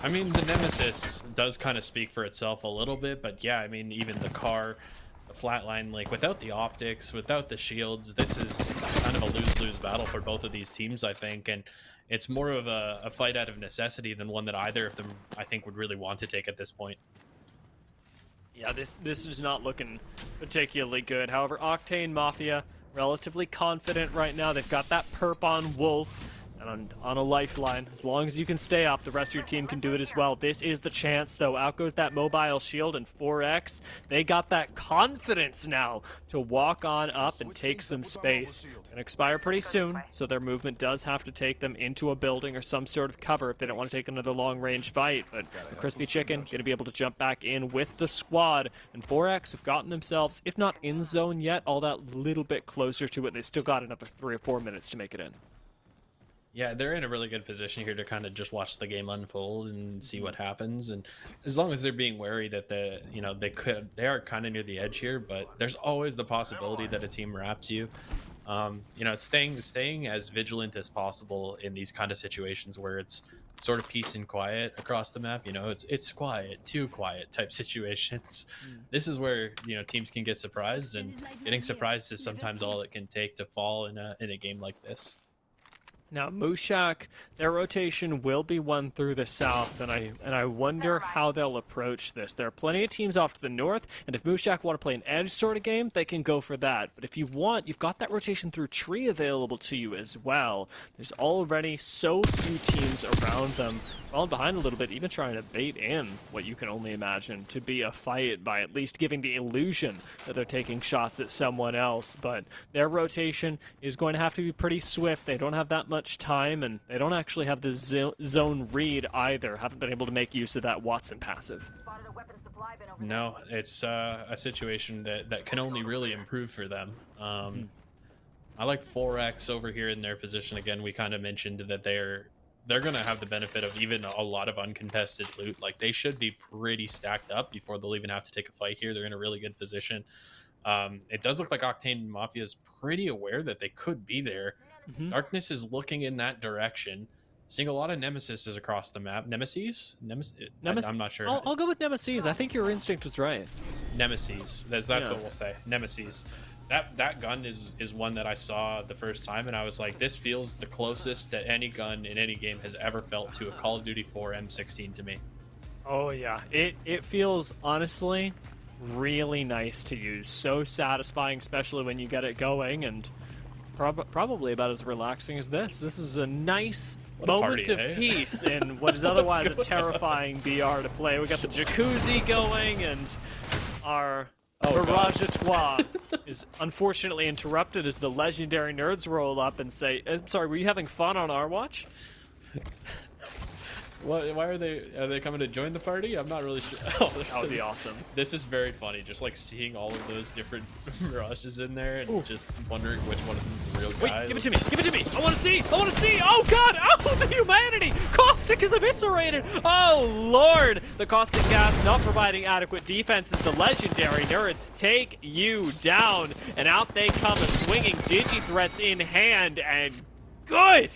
I mean, the Nemesis does kind of speak for itself a little bit, but yeah, I mean, even the car, the flatline, like, without the optics, without the shields, this is kind of a lose-lose battle for both of these teams, I think, and it's more of a fight out of necessity than one that either of them, I think, would really want to take at this point. Yeah, this is not looking particularly good. However, Octane Mafia, relatively confident right now. They've got that perp on Wolf. and on a lifeline. As long as you can stay up, the rest of your team can do it as well. This is the chance, though. Out goes that mobile shield, and 4X, they got that confidence now to walk on up and take some space. Gonna expire pretty soon, so their movement does have to take them into a building or some sort of cover if they don't want to take another long-range fight. But the Crispy Chicken gonna be able to jump back in with the squad, and 4X have gotten themselves, if not in zone yet, all that little bit closer to it. They still got another 3 or 4 minutes to make it in. Yeah, they're in a really good position here to kind of just watch the game unfold and see what happens. And as long as they're being wary that they are kind of near the edge here, but there's always the possibility that a team wraps you. Staying as vigilant as possible in these kind of situations where it's sort of peace and quiet across the map. It's quiet, too quiet type situations. This is where teams can get surprised, and getting surprised is sometimes all it can take to fall in a game like this. Now, Mushak, their rotation will be one through the south, and I wonder how they'll approach this. There are plenty of teams off to the north, and if Mushak want to play an edge sort of game, they can go for that. But if you want, you've got that rotation through tree available to you as well. There's already so few teams around them. Falling behind a little bit, even trying to bait in what you can only imagine to be a fight by at least giving the illusion that they're taking shots at someone else. But their rotation is going to have to be pretty swift. They don't have that much time, and they don't actually have the zone read either. Haven't been able to make use of that Watson passive. No, it's a situation that can only really improve for them. I like 4X over here in their position. Again, we kind of mentioned that they're going to have the benefit of even a lot of uncontested loot. Like, they should be pretty stacked up before they'll even have to take a fight here. They're in a really good position. It does look like Octane Mafia is pretty aware that they could be there. Darkness is looking in that direction. Seeing a lot of Nemesis across the map. Nemesis? I'm not sure. I'll go with Nemesis. I think your instinct was right. Nemesis. That's what we'll say. Nemesis. That gun is one that I saw the first time, and I was like, this feels the closest that any gun in any game has ever felt to a Call of Duty 4 M16 to me. Oh yeah, it feels honestly really nice to use. So satisfying, especially when you get it going, and probably about as relaxing as this. This is a nice moment of peace in what is otherwise a terrifying BR to play. We got the jacuzzi going, and our Barrage à Trois is unfortunately interrupted as the legendary nerds roll up and say, I'm sorry, were you having fun on our watch? Why are they coming to join the party? I'm not really sure. That would be awesome. This is very funny, just like seeing all of those different mirages in there and just wondering which one of them is the real guy. Wait, give it to me! Give it to me! I want to see! I want to see! Oh god! Oh, the humanity! Caustic is eviscerated! Oh lord! The Caustic gas not providing adequate defense as the legendary nerds take you down, and out they come, a swinging digi-threats in hand, and good!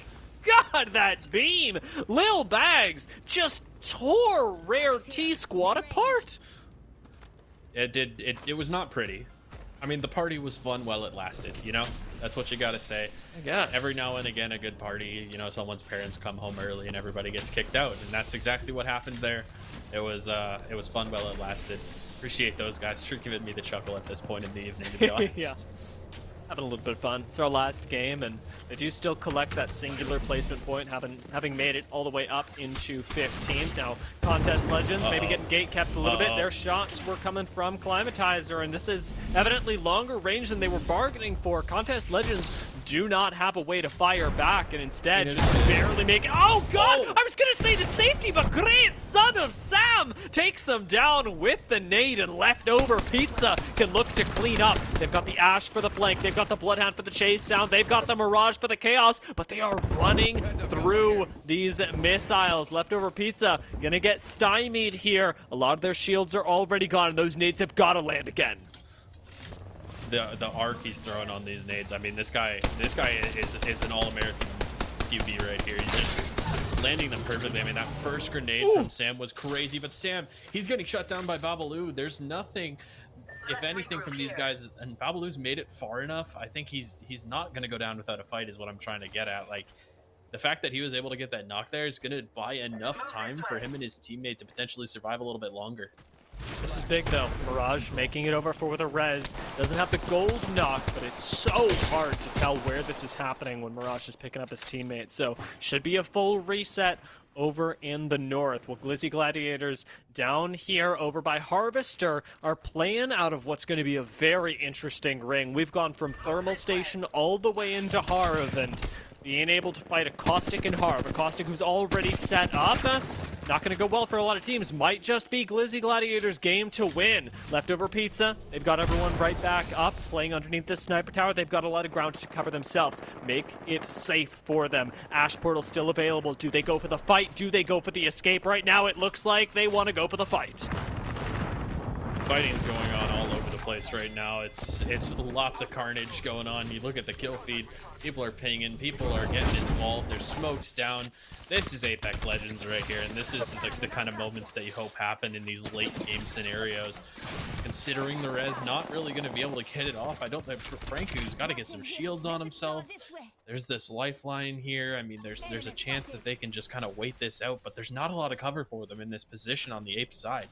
God, that beam! Lil Bags just tore Rare T-Squad apart! It did. It was not pretty. I mean, the party was fun while it lasted, That's what you gotta say. I guess. Every now and again, a good party, someone's parents come home early and everybody gets kicked out, and that's exactly what happened there. It was fun while it lasted. Appreciate those guys for giving me the chuckle at this point in the evening, to be honest. Yeah. Having a little bit of fun. It's our last game, and they do still collect that singular placement point, having made it all the way up into 15th. Now, Contest Legends maybe getting gate kept a little bit. Their shots were coming from Climatizer, and this is evidently longer range than they were bargaining for. Contest Legends do not have a way to fire back, and instead just barely make it. Oh god! I was gonna say to safety, but great son of Sam takes them down with the nade, and leftover pizza can look to clean up. They've got the Ash for the flank, they've got the Bloodhound for the chase down, they've got the Mirage for the chaos, but they are running through these missiles. Leftover pizza gonna get stymied here. A lot of their shields are already gone, and those nades have got to land again. The arc he's throwing on these nades. I mean, this guy is an all-American QB right here. He's just landing them perfectly. I mean, that first grenade from Sam was crazy, but Sam, he's getting shut down by Babalu. There's nothing, if anything, from these guys, and Babalu's made it far enough. I think he's not going to go down without a fight is what I'm trying to get at. Like, the fact that he was able to get that knock there is going to buy enough time for him and his teammate to potentially survive a little bit longer. This is big though. Mirage making it over for the res. Doesn't have the gold knock, but it's so hard to tell where this is happening when Mirage is picking up his teammate. So should be a full reset over in the north. Well, Glizzy Gladiators down here over by Harvester are playing out of what's going to be a very interesting ring. We've gone from Thermal Station all the way into Harv, and being able to fight a Caustic and Harv. A Caustic who's already set up. Not going to go well for a lot of teams. Might just be Glizzy Gladiators' game to win. Leftover Pizza. They've got everyone right back up, playing underneath this sniper tower. They've got a lot of ground to cover themselves. Make it safe for them. Ash Portal still available. Do they go for the fight? Do they go for the escape? Right now, it looks like they want to go for the fight. Fighting is going on all over the place right now. It's lots of carnage going on. You look at the kill feed, people are pinging, people are getting involved, there's smokes down. This is Apex Legends right here, and this is the kind of moments that you hope happen in these late game scenarios. Considering the res not really going to be able to get it off, I don't think Franku's got to get some shields on himself. There's this lifeline here. I mean, there's a chance that they can just kind of wait this out, but there's not a lot of cover for them in this position on the Ape side.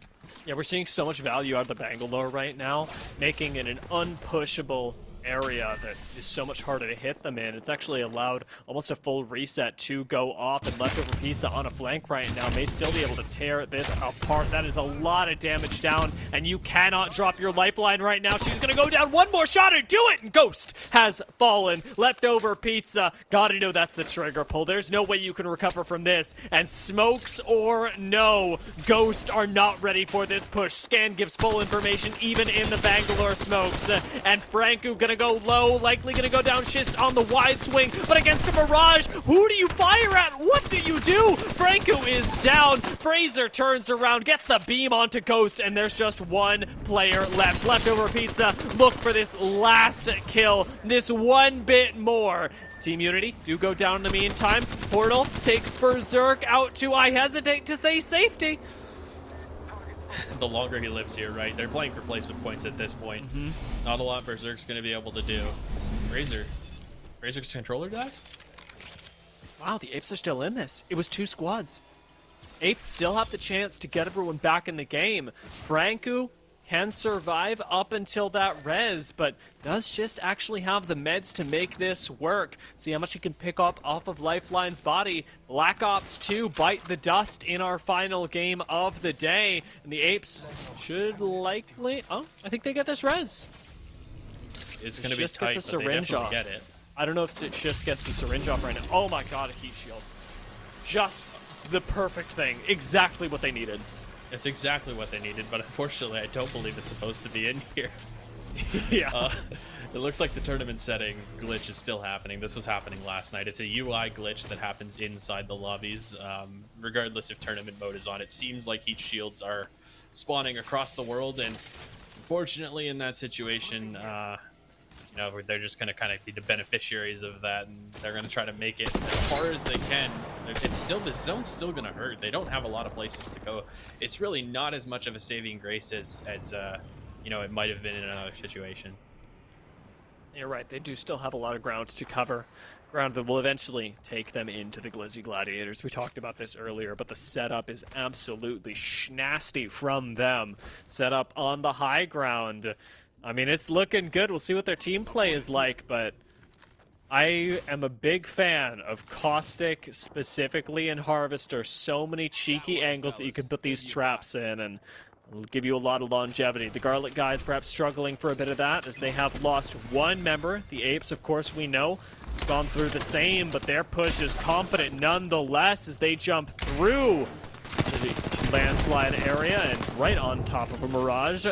Yeah, we're seeing so much value out of the Bangalore right now, making it an unpushable area that is so much harder to hit them in. It's actually allowed almost a full reset to go off, and Leftover Pizza on a flank right now may still be able to tear this apart. That is a lot of damage down, and you cannot drop your lifeline right now. She's gonna go down. One more shot and do it, and Ghost has fallen. Leftover Pizza, gotta know that's the trigger pull. There's no way you can recover from this, and smokes or no, Ghost are not ready for this push. Scan gives full information even in the Bangalore smokes, and Franku gonna go low, likely gonna go down Schist on the wide swing, but against a Mirage, who do you fire at? What do you do? Franku is down. Fraser turns around, gets the beam onto Ghost, and there's just one player left. Leftover Pizza, look for this last kill, this one bit more. Team Unity do go down in the meantime. Portal takes Berserk out to, I hesitate to say, safety. The longer he lives here, right? They're playing for placement points at this point. Not a lot Berserk's going to be able to do. Razor's controller died? Wow, the Apes are still in this. It was 2 squads. Apes still have the chance to get everyone back in the game. Franku can survive up until that res, but does just actually have the meds to make this work. See how much he can pick up off of Lifeline's body. Black Ops 2 bite the dust in our final game of the day, and the Apes should likely... Oh, I think they get this res. It's going to be tight, but they definitely get it. I don't know if it just gets the syringe off right now. Oh my god, a heat shield. Just the perfect thing. Exactly what they needed. It's exactly what they needed, but unfortunately, I don't believe it's supposed to be in here. Yeah. It looks like the tournament setting glitch is still happening. This was happening last night. It's a UI glitch that happens inside the lobbies, regardless if tournament mode is on. It seems like heat shields are spawning across the world, and unfortunately, in that situation, you know, they're just going to kind of be the beneficiaries of that, and they're going to try to make it as far as they can. It's still, this zone's still going to hurt. They don't have a lot of places to go. It's really not as much of a saving grace as you know, it might have been in another situation. You're right. They do still have a lot of ground to cover. Ground that will eventually take them into the Glizzy Gladiators. We talked about this earlier, but the setup is absolutely nasty from them. Set up on the high ground. I mean, it's looking good. We'll see what their team play is like, but I am a big fan of Caustic, specifically in Harvester. So many cheeky angles that you can put these traps in, and it'll give you a lot of longevity. The Garlic guys perhaps struggling for a bit of that, as they have lost one member. The Apes, of course, we know, gone through the same, but their push is confident nonetheless as they jump through the landslide area and right on top of a Mirage.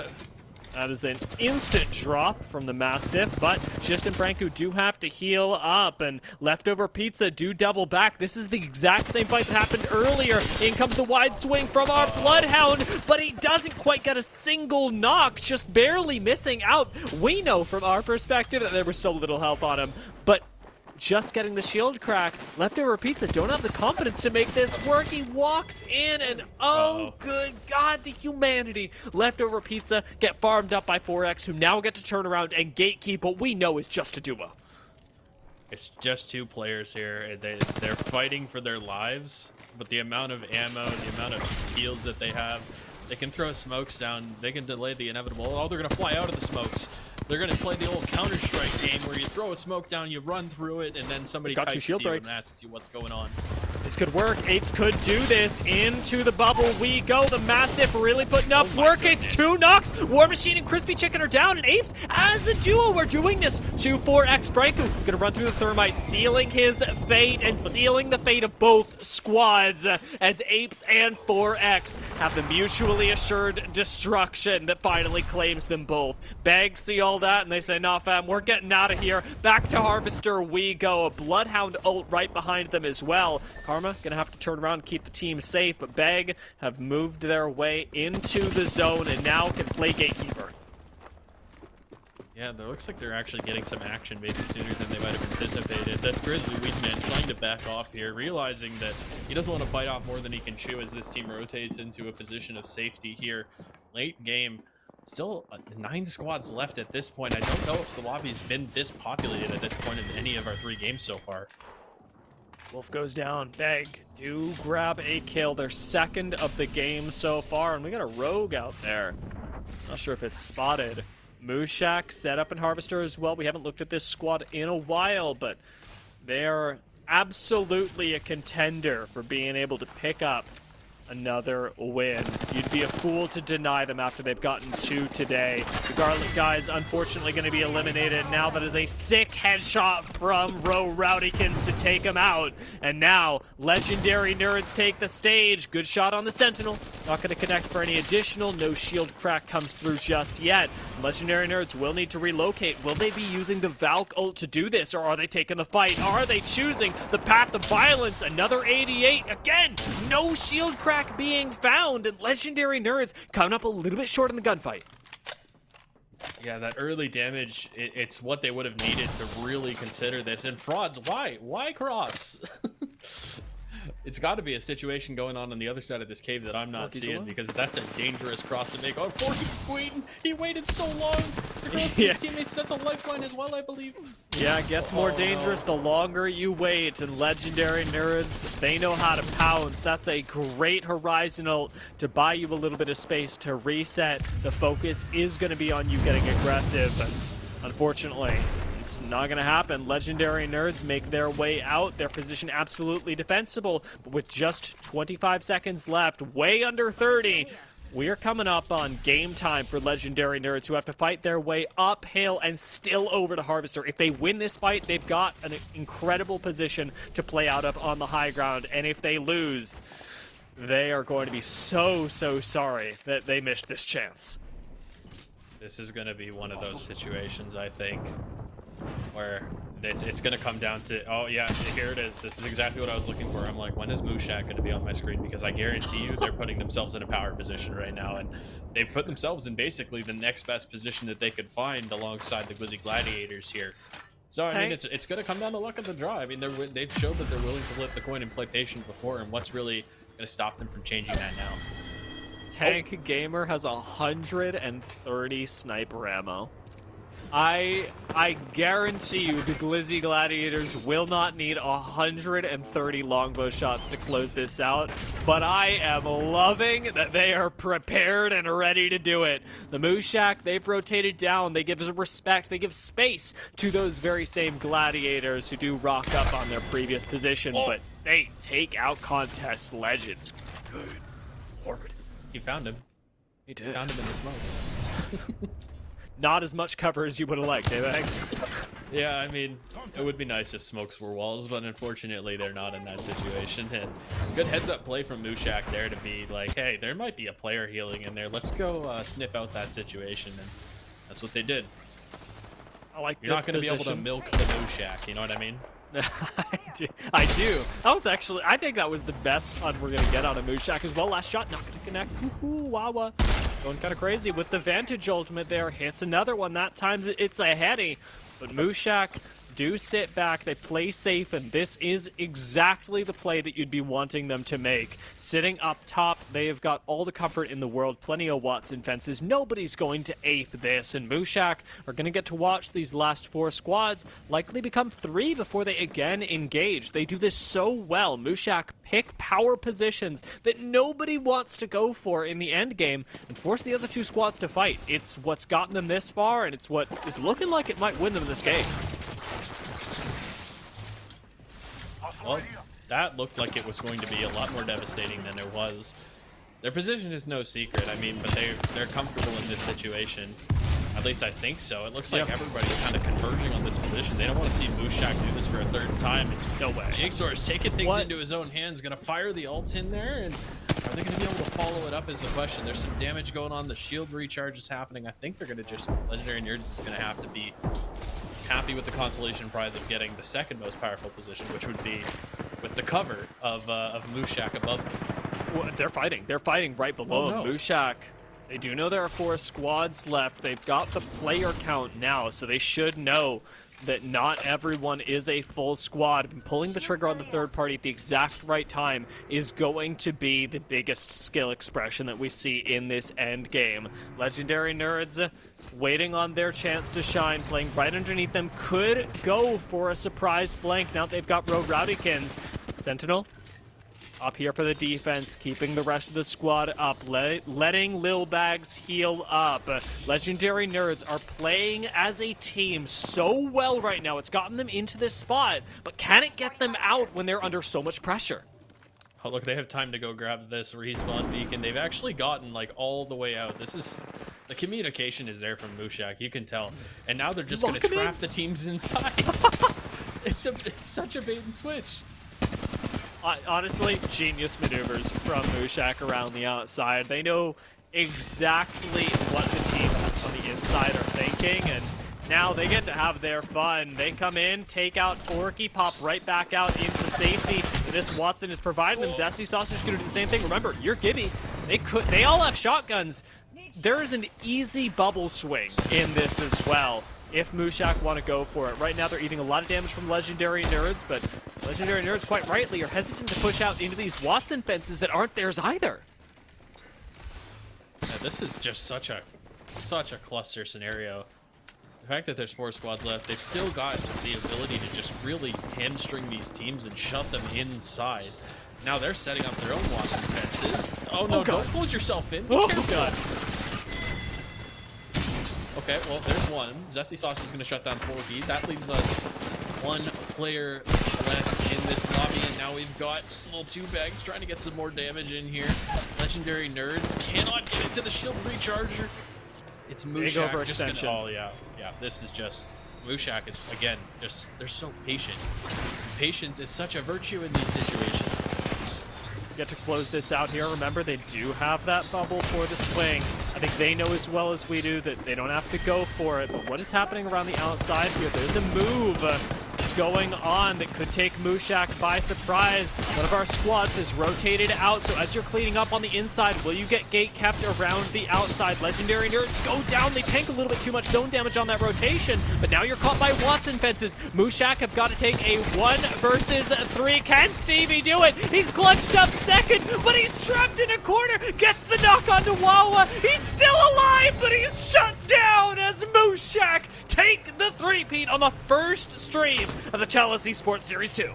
That is an instant drop from the Mastiff, but Schist and Franku do have to heal up, and Leftover Pizza do double back. This is the exact same fight that happened earlier. In comes the wide swing from our Bloodhound, but he doesn't quite get a single knock, just barely missing out. We know from our perspective that there was so little health on him, but just getting the shield crack. Leftover Pizza don't have the confidence to make this work. He walks in and oh, good God, the humanity. Leftover Pizza get farmed up by 4X, who now get to turn around and gatekeep what we know is just a duo. It's just 2 players here. They're fighting for their lives, but the amount of ammo, the amount of heals that they have, They can throw smokes down. They can delay the inevitable. Oh, they're going to fly out of the smokes. They're going to play the old Counter-Strike game where you throw a smoke down, you run through it, and then somebody Got two types shield to you breaks. and asks you what's going on. This could work. Apes could do this. Into the bubble we go. The Mastiff really putting up work. goodness. It's 2 knocks. War Machine and Crispy Chicken are down, and Apes as a duo are doing this. 2-4X Franku gonna run through the thermite, sealing his fate and sealing the fate of both squads as Apes and 4X have the mutually assured destruction that finally claims them both. Bags see all that and they say, nah fam, we're getting out of here. Back to Harvester we go. A Bloodhound ult right behind them as well. Karma gonna have to turn around and keep the team safe, but Bag have moved their way into the zone and now can play Gatekeeper. Yeah, it looks like they're actually getting some action maybe sooner than they might have anticipated. That's Grizzly Weedman trying to back off here, realizing that he doesn't want to bite off more than he can chew as this team rotates into a position of safety here. Late game. Still 9 squads left at this point. I don't know if the lobby's been this populated at this point in any of our 3 games so far. Wolf goes down. Bag do grab a kill. Their second of the game so far, and we got a rogue out there. Not sure if it's spotted. Mooshak set up in Harvester as well. We haven't looked at this squad in a while, but they're absolutely a contender for being able to pick up another win. You'd be a fool to deny them after they've gotten 2 today. The Garlic guys unfortunately going to be eliminated. Now that is a sick headshot from Ro Rowdykins to take him out. And now Legendary Nerds take the stage. Good shot on the Sentinel. Not going to connect for any additional. No shield crack comes through just yet. Legendary Nerds will need to relocate. Will they be using the Valk ult to do this, or are they taking the fight? Are they choosing the path of violence? Another 88. Again, no shield crack being found, and Legendary Nerds coming up a little bit short in the gunfight. Yeah, that early damage, it's what they would have needed to really consider this. And Frauds, why? Why cross? It's got to be a situation going on the other side of this cave that I'm not seeing, because that's a dangerous cross to make. Oh, Forky's waiting. He waited so long. To cross his teammates, that's a lifeline as well, I believe. Yeah, it gets more dangerous the longer you wait, and Legendary Nerds, they know how to pounce. That's a great Horizon ult to buy you a little bit of space to reset. The focus is going to be on you getting aggressive, and unfortunately, it's not going to happen. Legendary Nerds make their way out. Their position absolutely defensible, but with just 25 seconds left, way under 30, we are coming up on game time for Legendary Nerds, who have to fight their way uphill and still over to Harvester. If they win this fight, they've got an incredible position to play out of on the high ground, and if they lose, they are going to be so sorry that they missed this chance. This is going to be one of those situations, I think, where it's going to come down to, oh yeah, here it is. This is exactly what I was looking for. I'm like, when is Mooshak going to be on my screen? Because I guarantee you they're putting themselves in a power position right now, and they've put themselves in basically the next best position that they could find alongside the Glizzy Gladiators here. So, I mean, it's going to come down to luck of the draw. I mean, they've showed that they're willing to flip the coin and play patient before, and what's really going to stop them from changing that now? Tank Gamer has 130 sniper ammo. I guarantee you the Glizzy Gladiators will not need 130 longbow shots to close this out, but I am loving that they are prepared and ready to do it. The Mooshak, they've rotated down, they give respect, they give space to those very same Gladiators who do rock up on their previous position, but they take out contest legends. Good Lord. He found him. He did. Found him in the smoke. Not as much cover as you would have liked, eh, Bang? Yeah, I mean, it would be nice if smokes were walls, but unfortunately they're not in that situation. And good heads-up play from Mooshak there to be like, hey, there might be a player healing in there. Let's go sniff out that situation, and that's what they did. I like You're not going to be able to milk the Mooshak, you know what I mean? I do. That was actually, I think that was the best punt we're going to get out of Mooshak as well. Last shot, not going to connect. Woohoo, Wawa. Going kind of crazy with the Vantage ultimate there. Hits another one. That time it's a heady. But Mooshak do sit back, they play safe, and this is exactly the play that you'd be wanting them to make. Sitting up top, they have got all the comfort in the world, plenty of Watson fences. Nobody's going to ape this, and Mushak are going to get to watch these last 4 squads likely become 3 before they again engage. They do this so well. Mushak pick power positions that nobody wants to go for in the end game and force the other 2 squads to fight. It's what's gotten them this far, and it's what is looking like it might win them this game. Well, that looked like it was going to be a lot more devastating than it was. Their position is no secret, I mean, but they're comfortable in this situation. At least I think so. It looks like everybody's kind of converging on this position. They don't want to see Mushak do this for a 3rd time. No way. Jigsaw's taking things into his own hands, gonna fire the ult in there, and are they gonna be able to follow it up is the question. There's some damage going on, the shield recharge is happening. I think they're gonna just, Legendary Nerds is gonna have to be happy with the consolation prize of getting the 2nd most powerful position, which would be with the cover of Mushak above them. Well, they're fighting. They're fighting right below him. Mushak. They do know there are 4 squads left. They've got the player count now, so they should know that not everyone is a full squad. And pulling the trigger on the 3rd party at the exact right time is going to be the biggest skill expression that we see in this end game. Legendary Nerds waiting on their chance to shine, playing right underneath them, could go for a surprise flank now that they've got Rogue Rowdykins. Sentinel up here for the defense, keeping the rest of the squad up, letting Lil Bags heal up. Legendary Nerds are playing as a team so well right now. It's gotten them into this spot, but can it get them out when they're under so much pressure? Oh, look, they have time to go grab this respawn beacon. They've actually gotten, like, all the way out. This is... The communication is there from Mushak, you can tell. And now they're just going to trap the teams inside. It's such a bait and switch. Honestly, genius maneuvers from Mushak around the outside. They know exactly what the team on the inside are thinking, and now they get to have their fun. They come in, take out Forky, pop right back out into safety. And this Watson is providing them. Zesty Sausage is going to do the same thing. Remember, you're Gibby. They all have shotguns. There is an easy bubble swing in this as well, if Mushak want to go for it. Right now, they're eating a lot of damage from Legendary Nerds, but Legendary Nerds, quite rightly, are hesitant to push out into these Watson fences that aren't theirs either. Yeah, this is just such a cluster scenario. The fact that there's 4 squads left, they've still got the ability to just really hamstring these teams and shut them inside. Now they're setting up their own Watson fences. Oh no, don't close yourself in. Be careful. God. Okay, well, there's one. Zesty Sauce is going to shut down 4B. That leaves us 1 player less in this lobby, and now we've got little 2 bags trying to get some more damage in here. Legendary Nerds cannot get into the shield recharger. It's Mushak just gonna... Oh, yeah. Yeah, this is just... Mushak is, again, just... They're so patient. Patience is such a virtue in these situations. Get to close this out here. Remember, they do have that bubble for the swing. I think they know as well as we do that they don't have to go for it. But what is happening around the outside here? There's a move going on that could take Mushak by surprise. One of our squads is rotated out, so as you're cleaning up on the inside, will you get gate kept around the outside? Legendary Nerds go down. They tank a little bit too much zone damage on that rotation, but now you're caught by Watson fences. Mushak have got to take a 1 versus 3. Can Stevie do it? He's clutched up 2nd, but he's trapped in a corner. Gets the knock onto Wawa. He's still alive, but he's shut down as Mushak take the 3-peat on the first stream of the TELUS Esports Series 2.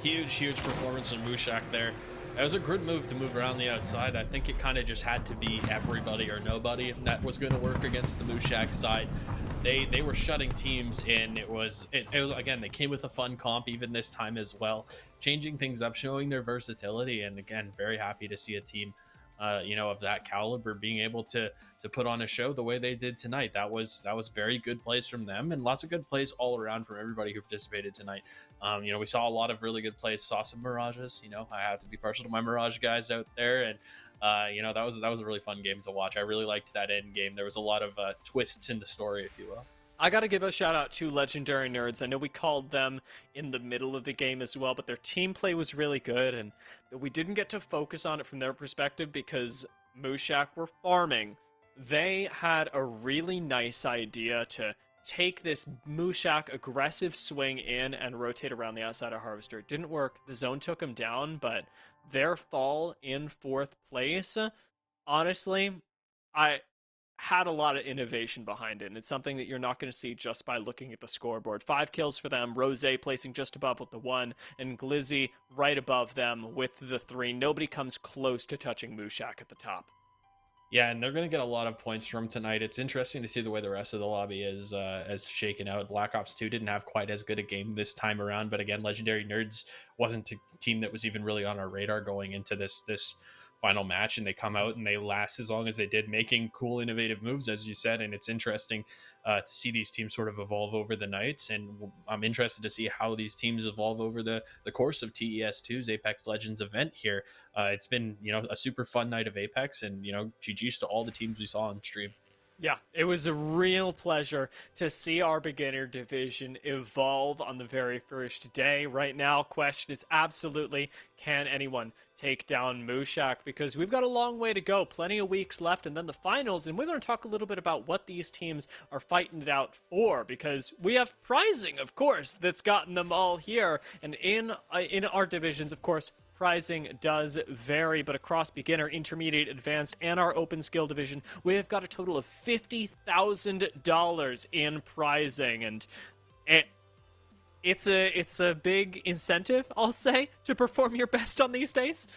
Huge performance from Mushak there. It was a good move to move around the outside. I think it kind of just had to be everybody or nobody if that was going to work against the Mushak side. They were shutting teams in. It was again, they came with a fun comp even this time as well, changing things up, showing their versatility, and again, very happy to see a team of that caliber being able to put on a show the way they did tonight. That was very good plays from them, and lots of good plays all around from everybody who participated tonight. We saw a lot of really good plays, saw some mirages. I have to be partial to my mirage guys out there, and that was a really fun game to watch. I really liked that end game. There was a lot of twists in the story, if you will. I gotta give a shout out to Legendary Nerds. I know we called them in the middle of the game as well, but their team play was really good, and we didn't get to focus on it from their perspective because Mushak were farming. They had a really nice idea to take this Mushak aggressive swing in and rotate around the outside of Harvester. It didn't work. The zone took him down, but their fall in fourth place, honestly, I had a lot of innovation behind it, and it's something that you're not going to see just by looking at the scoreboard. 5 kills for them, Rose placing just above with the 1, and Glizzy right above them with the 3. Nobody comes close to touching Mushak at the top. Yeah, and they're going to get a lot of points from tonight. It's interesting to see the way the rest of the lobby is shaken out. Black Ops 2 didn't have quite as good a game this time around, but again, Legendary Nerds wasn't a team that was even really on our radar going into this final match, and they come out and they last as long as they did, making cool, innovative moves, as you said. And it's interesting to see these teams sort of evolve over the nights, and I'm interested to see how these teams evolve over the course of TES2's Apex Legends event here. It's been, a super fun night of Apex, and GG's to all the teams we saw on stream. Yeah, it was a real pleasure to see our beginner division evolve on the very first day. Right now, question is absolutely, can anyone take down Mushak? Because we've got a long way to go, plenty of weeks left, and then the finals, and we're going to talk a little bit about what these teams are fighting it out for, because we have prizing, of course, that's gotten them all here, and in our divisions, of course, pricing does vary, but across beginner, intermediate, advanced, and our open skill division, we've got a total of $50,000 in pricing, and it's a big incentive, I'll say, to perform your best on these days.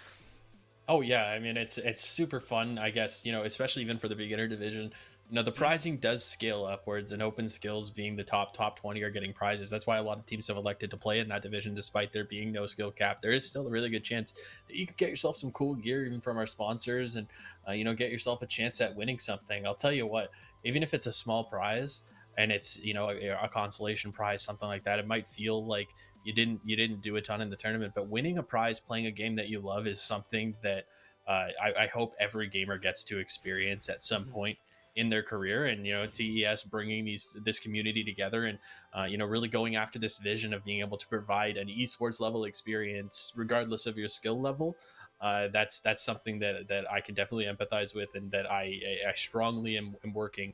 Oh yeah, I mean it's super fun, I guess, especially even for the beginner division. The prizing does scale upwards, and open skills being the top 20 are getting prizes. That's why a lot of teams have elected to play in that division despite there being no skill cap. There is still a really good chance that you can get yourself some cool gear even from our sponsors, and get yourself a chance at winning something. I'll tell you what, even if it's a small prize and it's a consolation prize, something like that, it might feel like you didn't do a ton in the tournament, but winning a prize playing a game that you love is something that I hope every gamer gets to experience at some point in their career. And TES bringing this community together, and really going after this vision of being able to provide an esports level experience regardless of your skill level, that's something that I can definitely empathize with, and that I strongly am working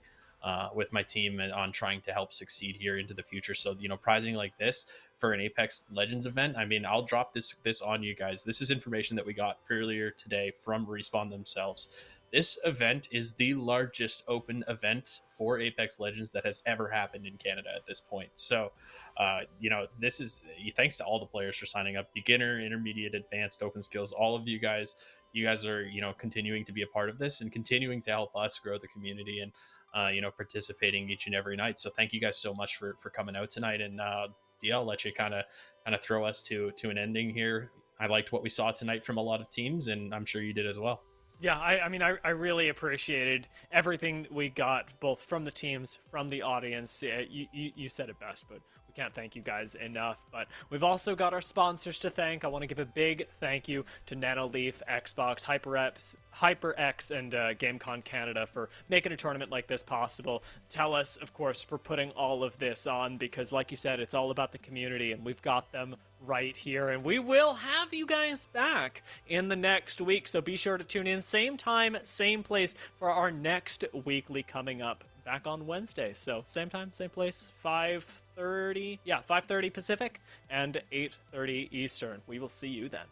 with my team and on trying to help succeed here into the future. So prizing like this for an Apex Legends event, I mean, I'll drop this on you guys. This is information that we got earlier today from Respawn themselves. This event is the largest open event for Apex Legends that has ever happened in Canada at this point. So, this is thanks to all the players for signing up, beginner, intermediate, advanced, open skills, all of you guys. You guys are, continuing to be a part of this and continuing to help us grow the community and, participating each and every night. So thank you guys so much for coming out tonight. And I'll let you kind of throw us to an ending here. I liked what we saw tonight from a lot of teams, and I'm sure you did as well. Yeah, I really appreciated everything we got, both from the teams, from the audience. Yeah, you said it best, but we can't thank you guys enough. But we've also got our sponsors to thank. I want to give a big thank you to Nanoleaf, Xbox, HyperX, and GameCon Canada for making a tournament like this possible. TELUS, of course, for putting all of this on, because like you said, it's all about the community, and we've got them right here, and we will have you guys back in the next week, so be sure to tune in same time, same place for our next weekly coming up back on Wednesday. So same time, same place, 5:30 Pacific and 8:30 Eastern. We will see you then.